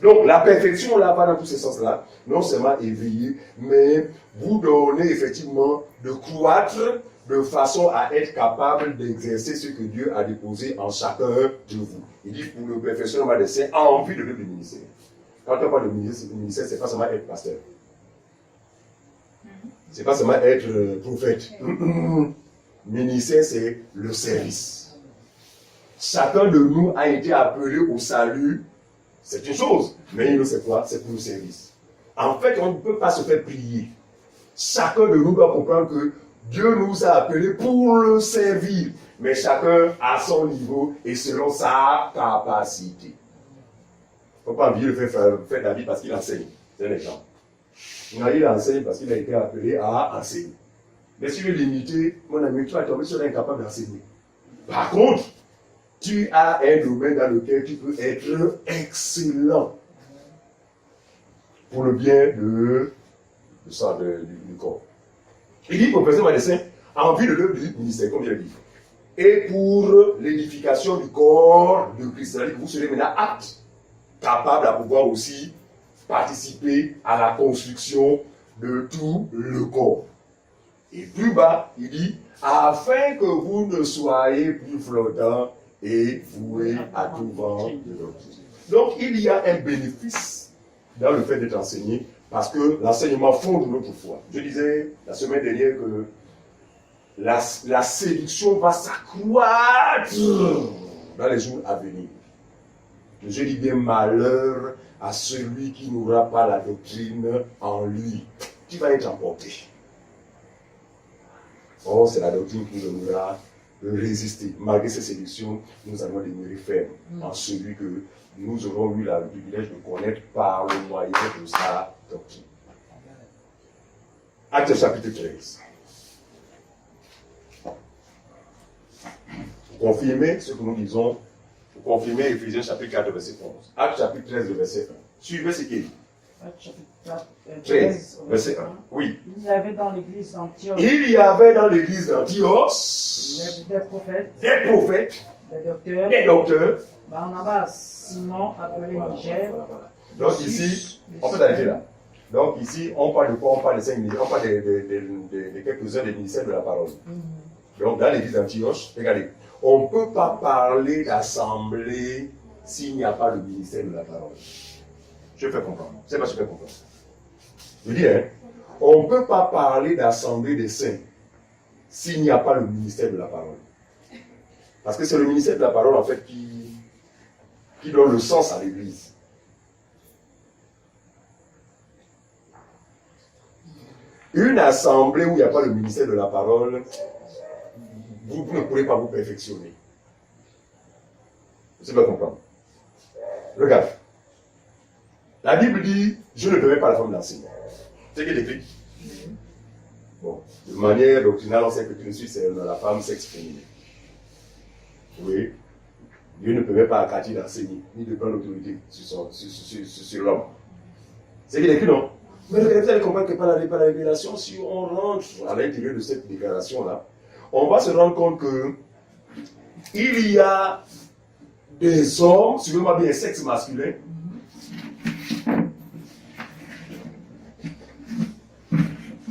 Donc la perfection là va dans tous ces sens-là, non seulement éveiller, mais vous donner effectivement de croître de façon à être capable d'exercer ce que Dieu a déposé en chacun de vous. Il dit pour le perfectionnement des saints en vue de le ministère. Quand on parle de ministère, c'est pas seulement être pasteur. C'est pas seulement être prophète. Ministère, c'est le service. Chacun de nous a été appelé au salut. C'est une chose, mais il nous sait quoi? C'est pour le service. En fait, on ne peut pas se faire prier. Chacun de nous doit comprendre que Dieu nous a appelés pour le servir, mais chacun à son niveau et selon sa capacité. Il ne faut pas envier le faire David parce qu'il enseigne. C'est un exemple. Non, il enseigne parce qu'il a été appelé à enseigner. Mais si tu veux l'imiter, mon ami, tu vas tomber sur l'incapable d'enseigner. Par contre, tu as un domaine dans lequel tu peux être excellent pour le bien du corps. Il dit pour le président des saints, en vue de l'œuvre du ministère, comme je l'ai dit, et pour l'édification du corps de Christ. C'est-à-dire que vous serez maintenant apte, capable à pouvoir aussi participer à la construction de tout le corps. Et plus bas, il dit, afin que vous ne soyez plus flottants et voués à tout vent de doctrine. Donc, il y a un bénéfice dans le fait d'être enseigné, parce que l'enseignement fonde notre foi. Je disais la semaine dernière que la séduction va s'accroître dans les jours à venir. Je dis bien malheur à celui qui n'aura pas la doctrine en lui. Tu vas être emporté. Or, c'est la doctrine qui nous donnera de résister. Malgré ces séductions, nous allons demeurer fermes en celui que nous aurons eu le privilège de connaître par le moyen de sa doctrine. Actes chapitre 13. Vous confirmez ce que nous disons. Vous confirmez Éphésiens chapitre 4, verset 11. Actes chapitre 13, verset 1. Suivez ce qu'il dit. Actes chapitre 13, verset 1. Oui. Il y avait dans l'église d'Antioche. Il y avait dans l'église d'Antioche des prophètes. Des docteurs. Barnabas, Simon, appelé Niger. Donc ici, on peut arrêter là. Donc ici, on parle de quoi? On parle de 5 ministères, on parle de quelques-uns des ministères de la parole. Donc dans l'église d'Antioche, regardez, on ne peut pas parler d'assemblée s'il n'y a pas le ministère de la parole. Je fais comprendre. C'est pas si je fais comprendre. Je dis, on ne peut pas parler d'assemblée des saints s'il n'y a pas le ministère de la parole. Parce que c'est le ministère de la parole en fait qui donne le sens à l'église. Une assemblée où il n'y a pas le ministère de la parole, vous ne pourrez pas vous perfectionner. Vous savez comprendre. Regarde. La Bible dit, je ne permets pas la femme d'enseigner. C'est ce qu'il écrit. Bon, de manière doctrinale, on sait que Christ, c'est la femme sexe féminin. Oui. Dieu ne permet pas à Cathy d'enseigner, ni de prendre l'autorité sur l'homme. C'est ce qu'il écrit, non? Mais vous allez comprendre que par la révélation, si on rentre à l'intérieur de cette déclaration-là, on va se rendre compte que il y a des hommes, suivez-moi bien, sexe masculin,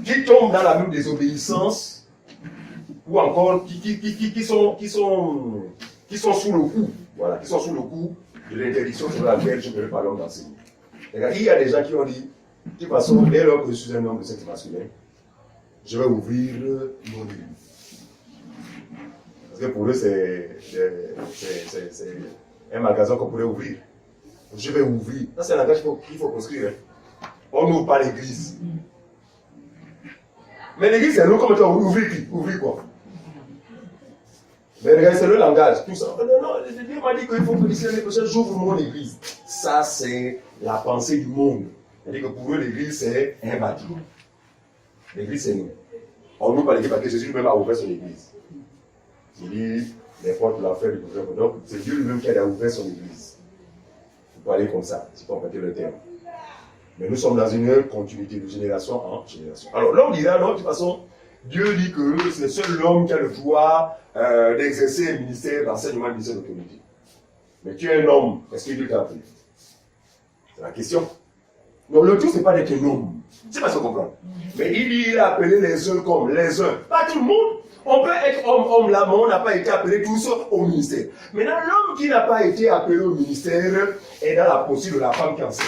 qui tombent dans la même désobéissance, ou encore qui sont sous le coup, voilà, qui sont sous le coup de l'interdiction sur laquelle je ne peux pas l'homme d'enseigner. Il y a des gens qui ont dit, de toute façon, dès lors que je suis un homme de sexe masculin, je vais ouvrir mon église. Parce que pour eux, c'est un magasin qu'on pourrait ouvrir. Je vais ouvrir. Ça, c'est un langage qu'il faut construire. Hein. On n'ouvre pas l'église. Mais l'église, c'est nous, comme tu as ouvrir qui? Ouvrir quoi? Mais regardez, c'est le langage. Tout ça. Non, Dieu m'a dit qu'il faut que d'ici l'année prochaine, j'ouvre mon église. Ça, c'est la pensée du monde. C'est-à-dire que pour eux, l'église, c'est un bâtiment. L'église, c'est nous. On n'ouvre pas l'église parce que Jésus lui-même a ouvert son église. Il dit, les portes de l'enfer du gouvernement. Donc, c'est Dieu lui-même qui a ouvert son église. Il faut aller comme ça, si vous comprenez le terme. Mais nous sommes dans une continuité de génération en génération. Alors, là, on dira, non, de toute façon, Dieu dit que c'est seul l'homme qui a le droit d'exercer un ministère d'enseignement, un ministère d'autorité. Mais tu es un homme, est-ce que Dieu t'a appelé? C'est la question. Donc, le tout, ce n'est pas d'être un homme. C'est pas ce qu'on comprend. Mais il a appelé les uns comme les uns. Pas tout le monde. On peut être homme là, mais on n'a pas été appelé tous au ministère. Maintenant, l'homme qui n'a pas été appelé au ministère est dans la posture de la femme qui enseigne.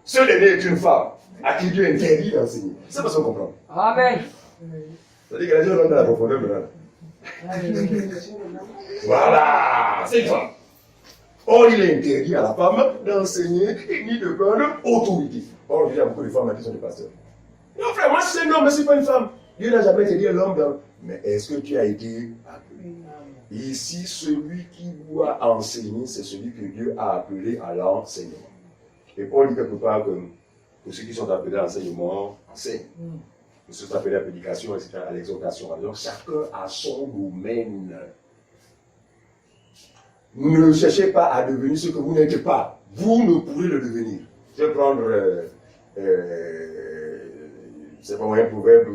Ce dernier est une femme à qui Dieu interdit d'enseigner. C'est pas ce qu'on comprend. Amen. C'est-à-dire que la gens rentrent dans la profondeur maintenant. Voilà, c'est une femme. Or, il est interdit à la femme d'enseigner et ni de prendre autorité. Or, il y a beaucoup de femmes qui sont des pasteurs. Non, frère, moi, je suis un homme, mais je ne suis pas une femme. Dieu n'a jamais interdit à l'homme. Mais est-ce que tu as été appelé? Ici, celui qui doit enseigner, c'est celui que Dieu a appelé à l'enseignement. Et Paul dit quelque part que ceux qui sont appelés à l'enseignement enseignent. Ceux qui sont appelés à la prédication, etc., à l'exhortation. Donc, chacun a son domaine. Ne cherchez pas à devenir ce que vous n'êtes pas. Vous ne pourrez le devenir. Je vais prendre, c'est pas un proverbe,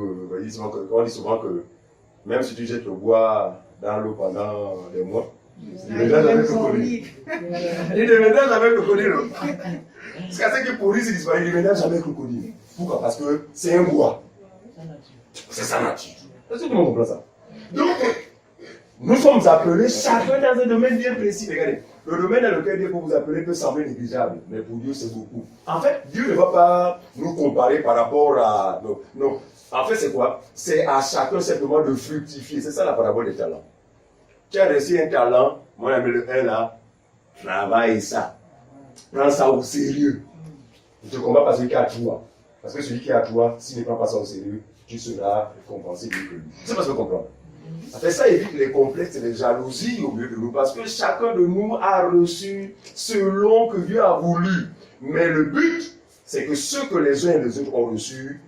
on dit souvent que même si tu jettes le bois dans l'eau pendant des mois, il ne deviendra jamais crocodile. Il ne deviendra jamais crocodile. Parce qu'à ce qui pourrit, c'est disparaît, il ne deviendra jamais crocodile. Pourquoi? Parce que c'est un bois. C'est sa nature. Est-ce que tout le monde comprend ça? Donc, nous sommes appelés chacun dans un domaine bien précis. Regardez, le domaine dans lequel Dieu peut vous appeler peut sembler négligeable, mais pour Dieu c'est beaucoup. En fait, Dieu ne va pas nous comparer par rapport à... Non. En fait, c'est quoi? C'est à chacun simplement de fructifier. C'est ça la parabole des talents. Tu as reçu un talent, moi j'aime le 1 là, travaille ça. Prends ça au sérieux. Ne te combats pas celui qui est à toi. Parce que celui qui est à toi, s'il ne prend pas ça au sérieux, tu seras récompensé mieux que lui. C'est pas ce que comprendre. Ça évite les complexes et les jalousies au milieu de nous, parce que chacun de nous a reçu selon que Dieu a voulu. Mais le but, c'est que ceux que les uns et les autres ont reçus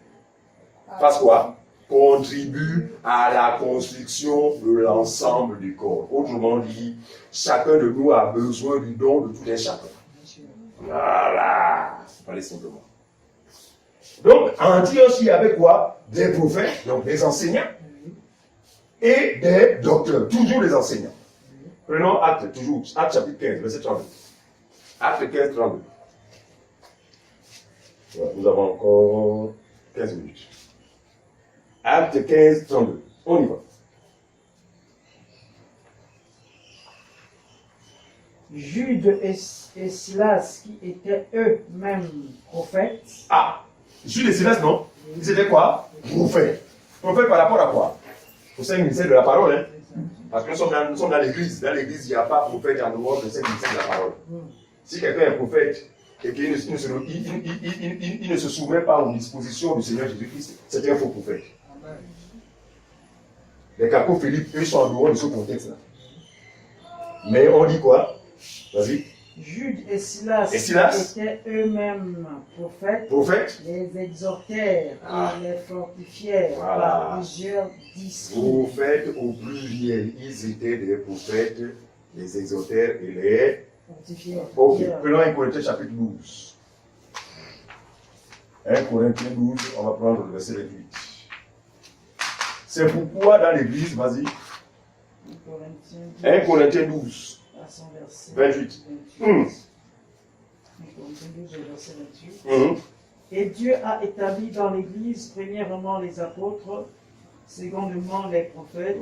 fassent quoi? Contribuent à la construction de l'ensemble du corps. Autrement dit, chacun de nous a besoin du don de tout un chacun. Voilà, allez simplement. Donc, Antioche, il y avait quoi? Des prophètes, donc des enseignants, et des docteurs, toujours des enseignants. Prenons Acte, toujours, Acte chapitre 15, verset 32. Acte 15, 32. Voilà, nous avons encore 15 minutes. Acte 15, 32. On y va. Jude et Silas, qui étaient eux-mêmes prophètes. Ah, Jude et Silas, non? Ils étaient quoi? Prophètes. Prophètes par rapport à quoi? Au sein du ministère de la parole, hein? Parce que nous sommes dans l'église. Dans l'église, il n'y a pas prophète en dehors de ce ministère de la parole. Si quelqu'un est prophète et qu'il ne se soumet pas aux dispositions du Seigneur Jésus-Christ, c'est un faux prophète. Les Capo Philippe, eux, sont en dehors de ce contexte-là. Mais on dit quoi? Vas-y. Jude et Silas étaient eux-mêmes prophètes, les exhortèrent et les fortifièrent par plusieurs discours. Prophètes au pluriel, ils étaient des prophètes, les exhortèrent et les fortifièrent. Ok, prenons 1 Corinthiens chapitre 12. 1 Corinthiens 12, on va prendre le verset 28. C'est pourquoi dans l'église, vas-y. 1 Corinthiens 12. 28. Et Dieu a établi dans l'Église, premièrement les apôtres, secondement les prophètes,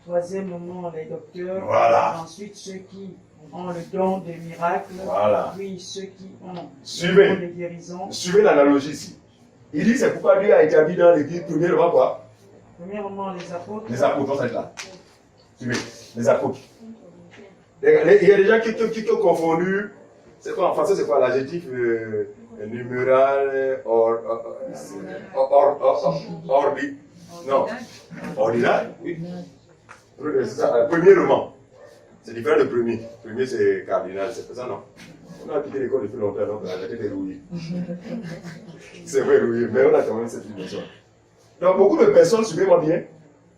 troisièmement les docteurs, ensuite ceux qui ont le don des miracles, puis ceux qui ont le don des guérisons. Suivez l'analogie ici. Il dit c'est pourquoi Dieu a établi dans l'Église, premièrement quoi? Premièrement les apôtres. Les apôtres, on s'arrête là. Suivez, les apôtres. Il y a des gens qui ont confondu, c'est quoi en français, c'est quoi l'adjectif numéral ordinaire, oui. Premièrement, c'est différent de premier. Premier c'est cardinal, c'est ça non? On a quitté l'école depuis longtemps, donc on a été verrouillé. C'est verrouillé, mais on a quand même cette dimension. Donc beaucoup de personnes, suivez-moi bien.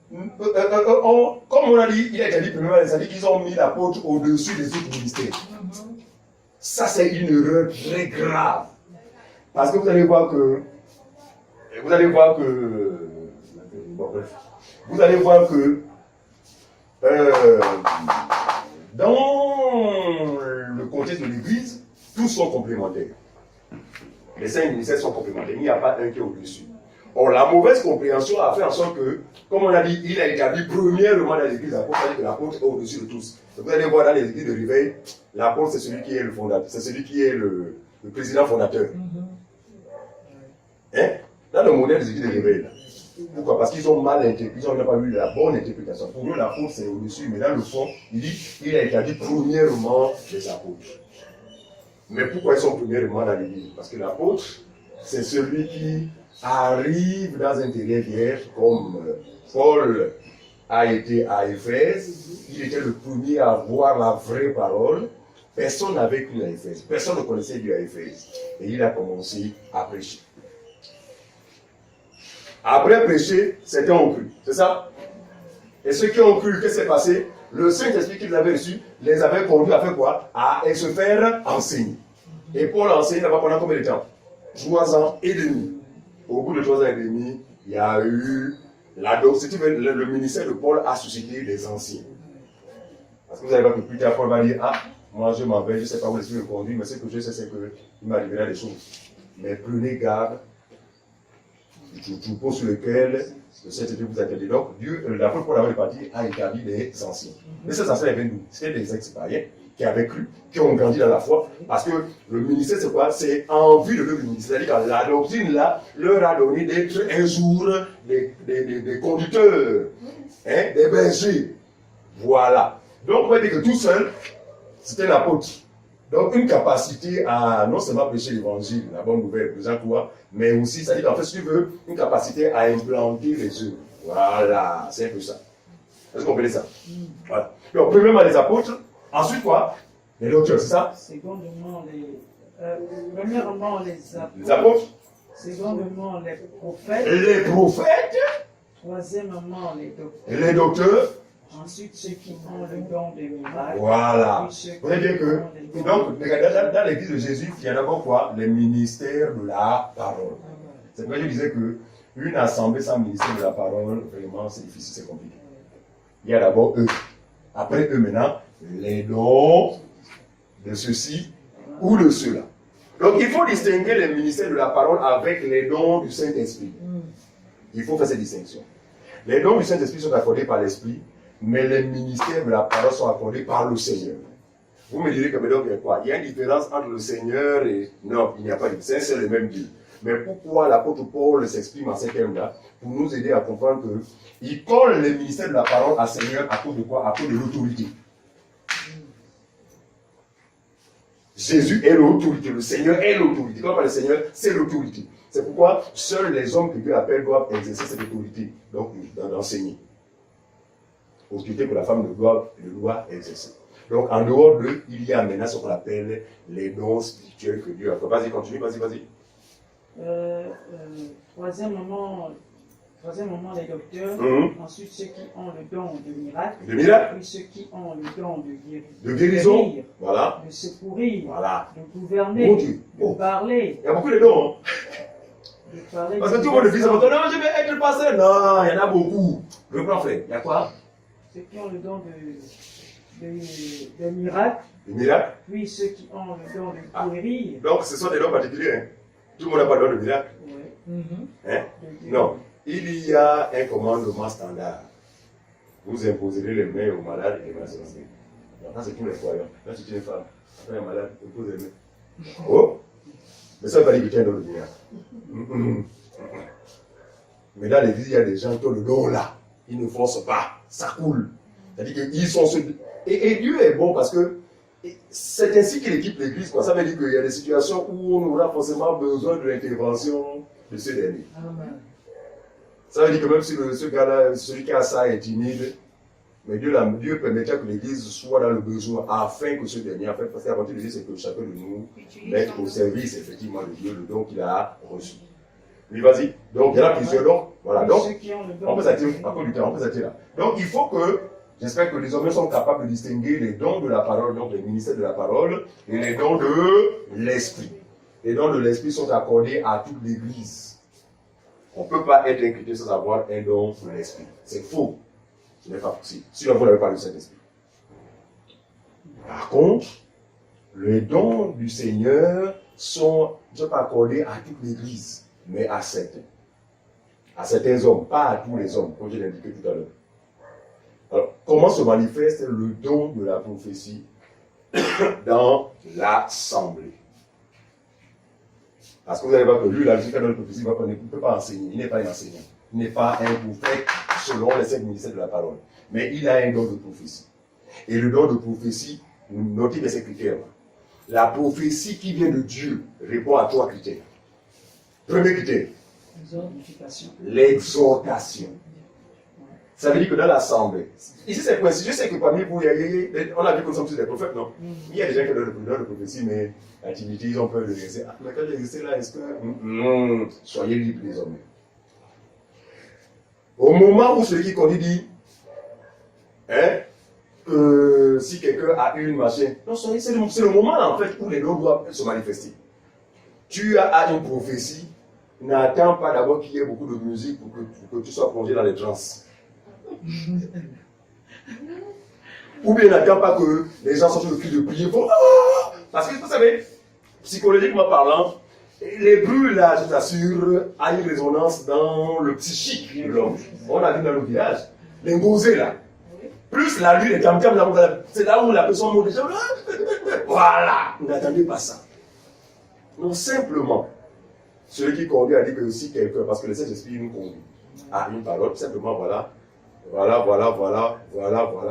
Comme on a dit, il a été dit premièrement, c'est-à-dire qu'ils ont mis l'apôtre au-dessus des autres ministères. Ça, c'est une erreur très grave. Parce que vous allez voir que. Dans le contexte de l'Église, tous sont complémentaires. Les 5 ministères sont complémentaires. Il n'y a pas un qui est au-dessus. Or, la mauvaise compréhension a fait en sorte que, comme on a dit, il a établi premièrement dans l'église l'apôtre, c'est-à-dire que l'apôtre est au-dessus de tous. Donc, vous allez voir dans les églises de réveil, l'apôtre c'est celui qui est le fondateur, c'est celui qui est le président fondateur. Hein? Dans le modèle des églises de réveil, là. Pourquoi? Parce qu'ils ont mal interprété, ils n'ont pas eu la bonne interprétation. Pour eux, l'apôtre c'est au-dessus, mais dans le fond, il dit il a établi premièrement les apôtres. Mais pourquoi ils sont premièrement dans l'église? Parce que l'apôtre, c'est celui qui arrive dans un terrain vierge, comme Paul a été à Éphèse. Il était le premier à voir la vraie parole. Personne n'avait cru à Éphèse. Personne ne connaissait Dieu à Éphèse. Et il a commencé à prêcher. Après prêcher, certains ont cru. C'est ça? Et ceux qui ont cru, qu'est-ce qui s'est passé? Le Saint-Esprit qu'ils avaient reçu les avait conduits à faire quoi? À se faire enseigner. Et Paul enseigne là-bas pendant combien de temps? 3 ans et demi. Au bout de 3 ans et demi, il y a eu le ministère de Paul a suscité des anciens. Parce que vous allez voir que plus tard, Paul va dire, ah, moi je m'en vais, je ne sais pas où l'Esprit me conduit, mais ce que je sais, c'est qu'il m'arrivera des choses. Mais prenez garde du troupeau sur lequel le Saint-Esprit vous a gardé. Donc, l'apôtre Paul avait parti a établi des anciens. Mais ces anciens avaient d'où? C'était des ex-païens qui avaient cru, qui ont grandi dans la foi, parce que le ministère, c'est quoi? C'est en vue de leur ministère. C'est-à-dire que la doctrine, là, leur a donné d'être un jour des conducteurs, hein, des bergers. Voilà. Donc, on va dire que tout seul, c'était l'apôtre. Donc, une capacité à non seulement prêcher l'évangile, la bonne nouvelle, présent toi, mais aussi, c'est-à-dire qu'en fait, si tu veux, une capacité à implanter les œuvres. Voilà, c'est un peu ça. Est-ce qu'on connaît ça? Voilà. Donc, premièrement, les apôtres. Ensuite, quoi? Les docteurs, c'est ça? Secondement, premièrement, les apôtres. Secondement, les prophètes. Les prophètes. Troisièmement, les docteurs. Les docteurs. Ensuite, ceux qui ont le don des miracles. Voilà. Vous voyez bien que, donc, dans l'église de Jésus, il y a d'abord quoi? Les ministères de la parole. C'est pourquoi je disais que une assemblée sans ministère de la parole, vraiment, c'est difficile, c'est compliqué. Il y a d'abord eux. Après eux, maintenant, les dons de ceci ou de cela. Donc, il faut distinguer les ministères de la parole avec les dons du Saint-Esprit. Il faut faire cette distinction. Les dons du Saint-Esprit sont accordés par l'Esprit, mais les ministères de la parole sont accordés par le Seigneur. Vous me direz que donc, il y a quoi? Il y a une différence entre le Seigneur et... Non, il n'y a pas de différence, c'est le même Dieu. Mais pourquoi l'apôtre Paul s'exprime en ces termes-là? Pour nous aider à comprendre qu'il colle les ministères de la parole à Seigneur à cause de quoi? À cause de l'autorité. Jésus est l'autorité, le Seigneur est l'autorité. Quand on parle de Seigneur, c'est l'autorité. C'est pourquoi seuls les hommes que Dieu appelle doivent exercer cette autorité, donc d'enseigner. Autorité que la femme ne doit exercer. Donc en dehors d'eux, il y a maintenant ce qu'on appelle les dons spirituels que Dieu a. Vas-y, continue, vas-y. Troisième moment, les docteurs. Ensuite, ceux qui ont le don de miracle. Puis ceux qui ont le don de guérison. Voilà. De secourir. Voilà. De gouverner. De parler. Il y a beaucoup de dons. De parler. Parce que tout le monde dit ça. Non, je vais être le pasteur. Non, il y en a beaucoup. Le plan frère. Il y a quoi? Ceux qui ont le don de miracle. De miracle. Puis ceux qui ont le don de guérir. Donc, ce sont des dons particuliers. Hein. Tout le monde n'a pas le don de miracle. Oui. Hein? Non. Il y a un commandement standard. Vous imposerez les mains aux malades et les mains à sorciers. Ça, c'est tous les croyants. Là, si tu es une femme, tu es malade, impose les mains. Oh! Mais ça ne veut pas dire que tu es un don de miracle. Mais dans l'église, il y a des gens qui ont le don là. Ils ne forcent pas. Ça coule. C'est-à-dire qu'ils sont ceux. Et Dieu est bon parce que c'est ainsi qu'il équipe l'église. Ça veut dire qu'il y a des situations où on aura forcément besoin de l'intervention de ce dernier. Amen. Ça veut dire que même si ce gars-là, celui qui a ça est timide, mais Dieu permettra que l'église soit dans le besoin afin que ce dernier, parce qu'avant tout, l'église, c'est que chacun de nous mette au service, effectivement, de Dieu, le don qu'il a reçu. Oui, vas-y. Donc, il y en a plusieurs dons. Voilà. Donc, on peut s'attirer, à cause du temps, on peut s'attirer là. Donc, il faut que, j'espère que les hommes sont capables de distinguer les dons de la parole, donc les ministères de la parole, et les dons de l'esprit. Les dons de l'esprit sont accordés à toute l'église. On ne peut pas être inquiété sans avoir un don de l'esprit. C'est faux. Ce n'est pas possible. Sinon, vous n'avez pas le Saint-Esprit. Par contre, les dons du Seigneur sont pas accordés à toute l'Église, mais à certains. À certains hommes, pas à tous les hommes, comme je l'ai indiqué tout à l'heure. Alors, comment se manifeste le don de la prophétie dans l'assemblée? Parce que vous allez voir que lui, là, jusqu'à dans la prophétie, il ne peut pas enseigner. Il n'est pas un enseignant. Il n'est pas un prophète selon les 5 ministères de la parole. Mais il a un don de prophétie. Et le don de prophétie, notez bien ces critères. La prophétie qui vient de Dieu répond à 3 critères. Premier critère, l'exhortation. Ça veut dire que dans l'assemblée, ici c'est précis, je sais que parmi vous, on a vu que nous sommes tous des prophètes, non? Il y a des gens qui ont le don de prophétie, mais la timidité, ils ont peur de rester. Ah, mais quand j'ai resté là, est-ce que. Soyez libres désormais. Au moment où celui qui conduit dit, si quelqu'un a une machin, non, c'est le moment en fait où les dons doivent se manifester. Tu as une prophétie, n'attends pas d'abord qu'il y ait beaucoup de musique pour que tu sois plongé dans les trans. Ou bien n'attends pas que les gens sortent le cri de prier pour. Parce que vous savez, psychologiquement parlant, les bruits là, je t'assure, a une résonance dans le psychique de l'homme. On a vu dans le village, les ngosés là. Plus la lune est c'est là où la personne monte déjà. Voilà, n'attendez pas ça. Non, simplement, celui qui conduit a dit que si quelqu'un, parce que le Saint-Esprit nous conduit à une parole, simplement voilà,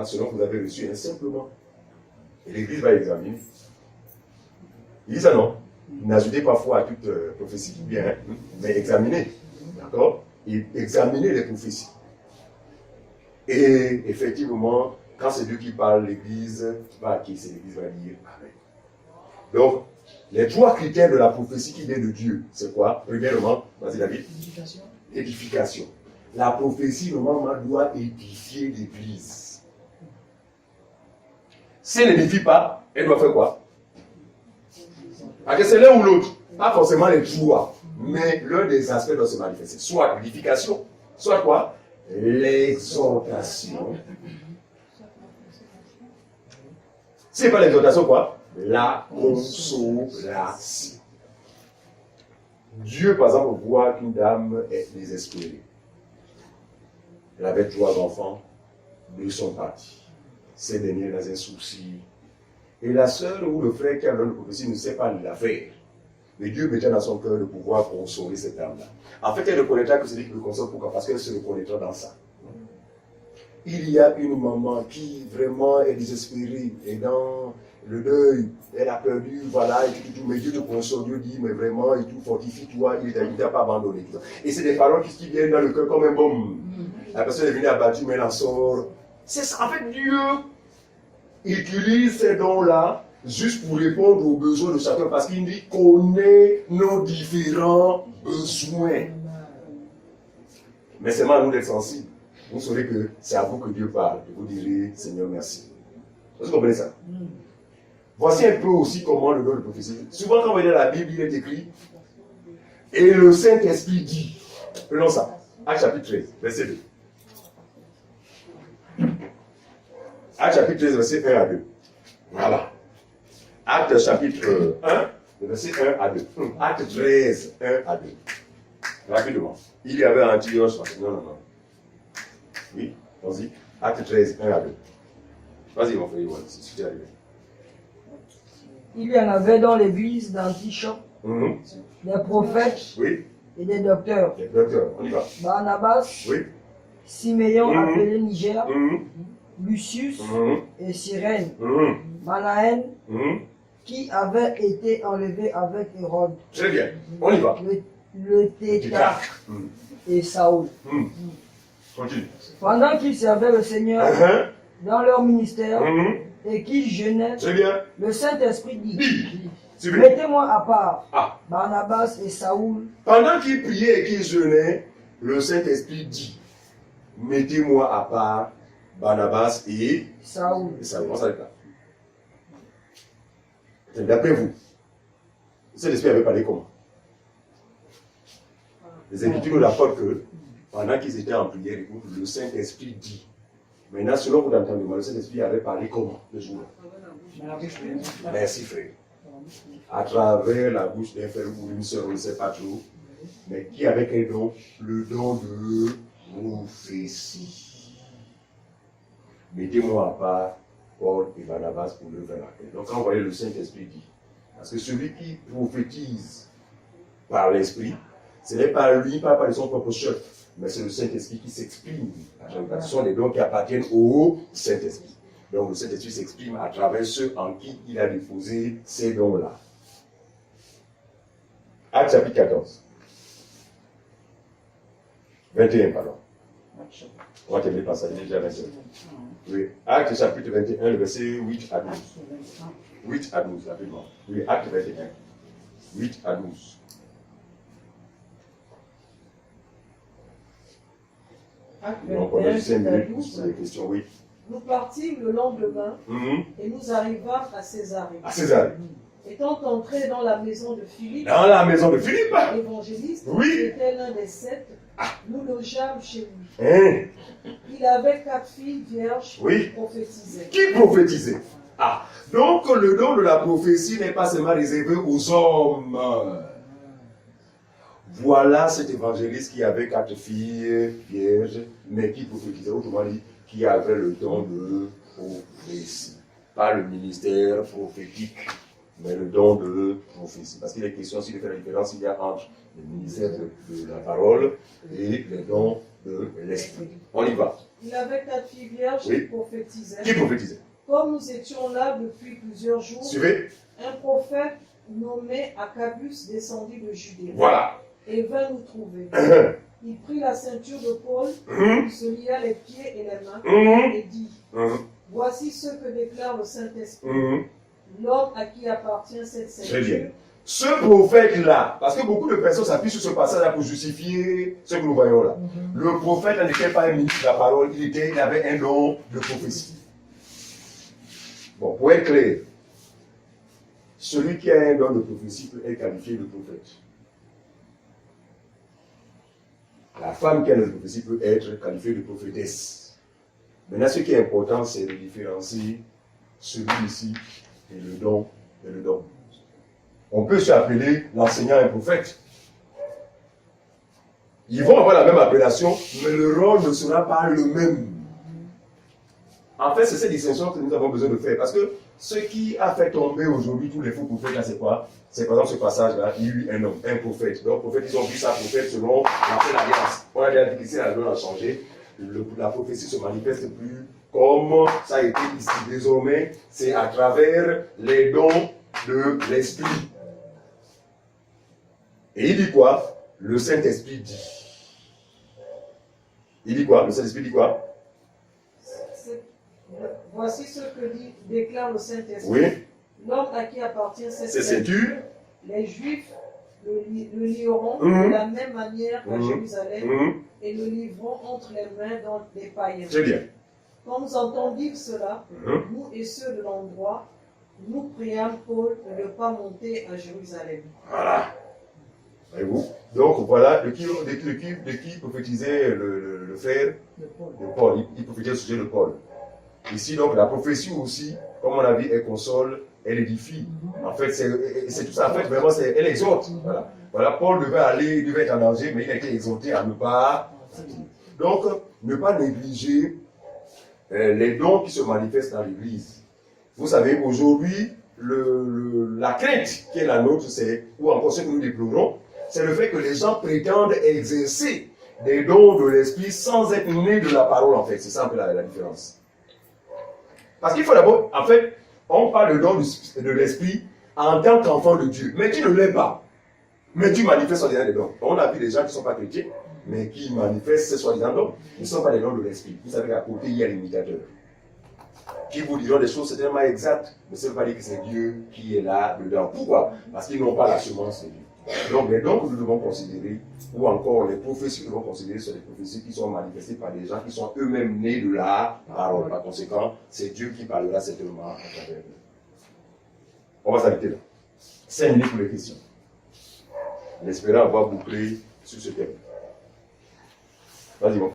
selon que vous avez reçu, simplement. Et l'Église va examiner. Il dit ça non. N'ajoutez pas foi à toute prophétie qui vient, mais examinez. D'accord? Et examinez les prophéties. Et effectivement, quand c'est Dieu qui parle, l'Église va acquiescer, l'Église va dire Amen. Donc, les 3 critères de la prophétie qui vient de Dieu, c'est quoi? Premièrement, vas-y David. Édification. La prophétie, normalement, doit édifier l'Église. Si elle n'édifie pas, elle doit faire quoi? Parce que c'est l'un ou l'autre. Pas forcément les 3, mais l'un des aspects doit se manifester. Soit l'édification, soit quoi? L'exhortation. Si ce n'est pas l'exhortation, quoi? La consolation. Dieu, par exemple, voit qu'une dame est désespérée. Elle avait 3 enfants, 2 sont partis. Ces derniers dans un souci. Et la sœur ou le frère qui a donné la prophétie ne sait pas l'affaire. Mais Dieu mettait dans son cœur de pouvoir consoler cette âme-là. En fait, elle reconnaîtra que c'est lui qui le console. Pourquoi? Parce qu'elle se reconnaîtra dans ça. Il y a une maman qui vraiment est désespérée et dans le deuil, elle a perdu, voilà, et tout, mais Dieu te console, Dieu dit, mais vraiment, et tout, fortifie-toi, il ne t'a pas abandonné. Tout ça. Et c'est des paroles qui viennent dans le cœur comme un baume. La personne est venue abattue, mais elle en sort. C'est ça, en fait, Dieu utilise ces dons-là juste pour répondre aux besoins de chacun, parce qu'il dit, connaît nos différents besoins. Mais c'est mal à nous d'être sensibles. Vous saurez que c'est à vous que Dieu parle. Et vous direz, Seigneur, merci. Vous comprenez ça? Voici un peu aussi comment le don de prophétie. Souvent, quand vous voyez la Bible, il est écrit, et le Saint-Esprit dit. Prenons ça. Acte chapitre 13, verset 2. Acte chapitre 13, verset 1 à 2. Voilà. Acte chapitre 1, verset 1 à 2. Acte 13, 1 à 2. Rapidement. Il y avait Antioche. Non, non, non. Oui, vas-y. Acte 13, 1 à 2. Vas-y, mon frère, voilà, si tu es arrivé. Il y en avait dans l'église d'Antioche des prophètes et des docteurs. Des docteurs, on y va. Barnabas, Siméon appelé Niger, Lucius et Cyrène, Manaën, qui avait été enlevé avec Hérode. Très bien, on y va. Le Tétrarque et Saoul. Continue. Pendant qu'ils servaient le Seigneur dans leur ministère et qu'ils jeûnaient, Très bien. le Saint-Esprit dit, Dis. mettez-moi à part Barnabas et Saoul. Pendant qu'ils priaient et qu'ils jeûnaient, le Saint-Esprit dit, mettez-moi à part Barnabas et Saoul. On s'arrête là. D'après vous, le Saint-Esprit avait parlé comment? Les Écritures nous rapportent que pendant qu'ils étaient en prière, le Saint-Esprit dit. Maintenant, selon votre entendement, le Saint-Esprit avait parlé comment le jour-là? Merci, frère. À travers la bouche d'un frère ou d'une soeur, on ne sait pas trop, mais qui avait quel don? Le don de prophétie. Mettez-moi à part Paul et Barnabas pour le faire la paix. Donc, quand vous voyez le Saint-Esprit dit, parce que celui qui prophétise par l'Esprit, ce n'est pas lui, pas par son propre chef, mais c'est le Saint-Esprit qui s'exprime. Ce sont les dons qui appartiennent au Saint-Esprit. Donc le Saint-Esprit s'exprime à travers ceux en qui il a déposé ces dons-là. Acte chapitre 14. 21, pardon. On va terminer par ça, il est déjà 21. Oui, Acte chapitre 21, le verset 8 à 12. 8 à 12, rapidement. Oui, Acte 21. 8 à 12. Donc, on a juste 5 minutes pour se poser des questions, oui. Nous partîmes le lendemain et nous arrivâmes à Césarée. À Césarée. Étant entrés dans la maison de Philippe, Dans la maison de Philippe, l'évangéliste, oui, qui était l'un des 7, nous logeâmes chez lui. Il avait 4 filles vierges qui prophétisaient. Qui prophétisait? Donc le don de la prophétie n'est pas seulement réservé aux hommes. Voilà cet évangéliste qui avait 4 filles vierges, mais qui prophétisait, autrement dit, qui avait le don de prophétie. Pas le ministère prophétique, mais le don de prophétie. Parce qu'il est question aussi de faire la différence qu'il y a entre le ministère de la parole et les dons de l'esprit. On y va. Il avait 4 filles vierges qui prophétisaient. Qui prophétisait? Comme nous étions là depuis plusieurs jours, suivez, un prophète nommé Agabus descendit de Judée. Voilà. Et vint nous trouver. Il prit la ceinture de Paul, se lia les pieds et les mains, et dit, voici ce que déclare le Saint-Esprit, l'homme à qui appartient cette ceinture. Très bien. Ce prophète-là, parce que beaucoup de personnes s'appuient sur ce passage-là pour justifier ce que nous voyons là. Le prophète n'était pas un ministre de la parole, il avait un don de prophétie. Bon, pour être clair, celui qui a un don de prophétie peut être qualifié de prophète. La femme qui a le prophétie peut être qualifiée de prophétesse. Maintenant, ce qui est important, c'est de différencier celui-ci et le don et le don. On peut s'appeler l'enseignant un prophète. Ils vont avoir la même appellation, mais le rôle ne sera pas le même. En fait, c'est cette distinction que nous avons besoin de faire. Parce que ce qui a fait tomber aujourd'hui tous les faux prophètes, c'est quoi? C'est par exemple ce passage-là, il y a eu un homme, un prophète. Donc, prophète, ils ont vu ça prophète selon l'ancienne alliance. On a déjà dit qu'ici, la loi a changé. la prophétie se manifeste plus comme ça a été ici. Désormais, c'est à travers les dons de l'Esprit. Et il dit quoi? Le Saint-Esprit dit. Il dit quoi? Le Saint-Esprit dit quoi? Voici ce que déclare le Saint-Esprit. Oui. L'homme à qui appartient cette ceinture, les Juifs le lieront de la même manière qu'à Jérusalem et le livreront entre les mains des païens. Très bien. Quand nous entendîmes cela, nous et ceux de l'endroit, nous priâmes Paul de ne pas monter à Jérusalem. Voilà. Voyez-vous? Donc voilà de qui prophétisait le frère de Paul. Il prophétisait au sujet de Paul. Ici, donc, la prophétie aussi, comme on a vu, elle console, elle édifie. En fait, c'est tout ça. En fait, vraiment, elle exhorte. Voilà. Voilà, Paul devait être en danger, mais il a été exhorté à ne pas. Donc, ne pas négliger les dons qui se manifestent dans l'Église. Vous savez, aujourd'hui, la crainte qui est la nôtre, ou encore ce que nous déplorons, c'est le fait que les gens prétendent exercer des dons de l'Esprit sans être nés de la parole, en fait. C'est ça un peu la différence. Parce qu'il faut d'abord, en fait, on parle de don de l'Esprit en tant qu'enfant de Dieu. Mais tu ne l'es pas. Mais tu manifestes soi-disant des dons. On a vu des gens qui ne sont pas chrétiens, mais qui manifestent ces soi-disant dons. Ils ne sont pas des dons de l'Esprit. Vous savez qu'à côté, il y a l'imitateur. Qui vous diront des choses certainement exactes, mais ça ne veut pas dire que c'est Dieu qui est là dedans. Pourquoi? Parce qu'ils n'ont pas la semence de Dieu. Donc les dons que nous devons considérer, ou encore les prophéties que nous devons considérer, sont des prophéties qui sont manifestées par des gens qui sont eux-mêmes nés de la parole. Par conséquent, c'est Dieu qui parlera certainement à travers eux. On va s'arrêter là. 5 minutes pour les questions. En espérant avoir bouclé sur ce thème. Vas-y, bon.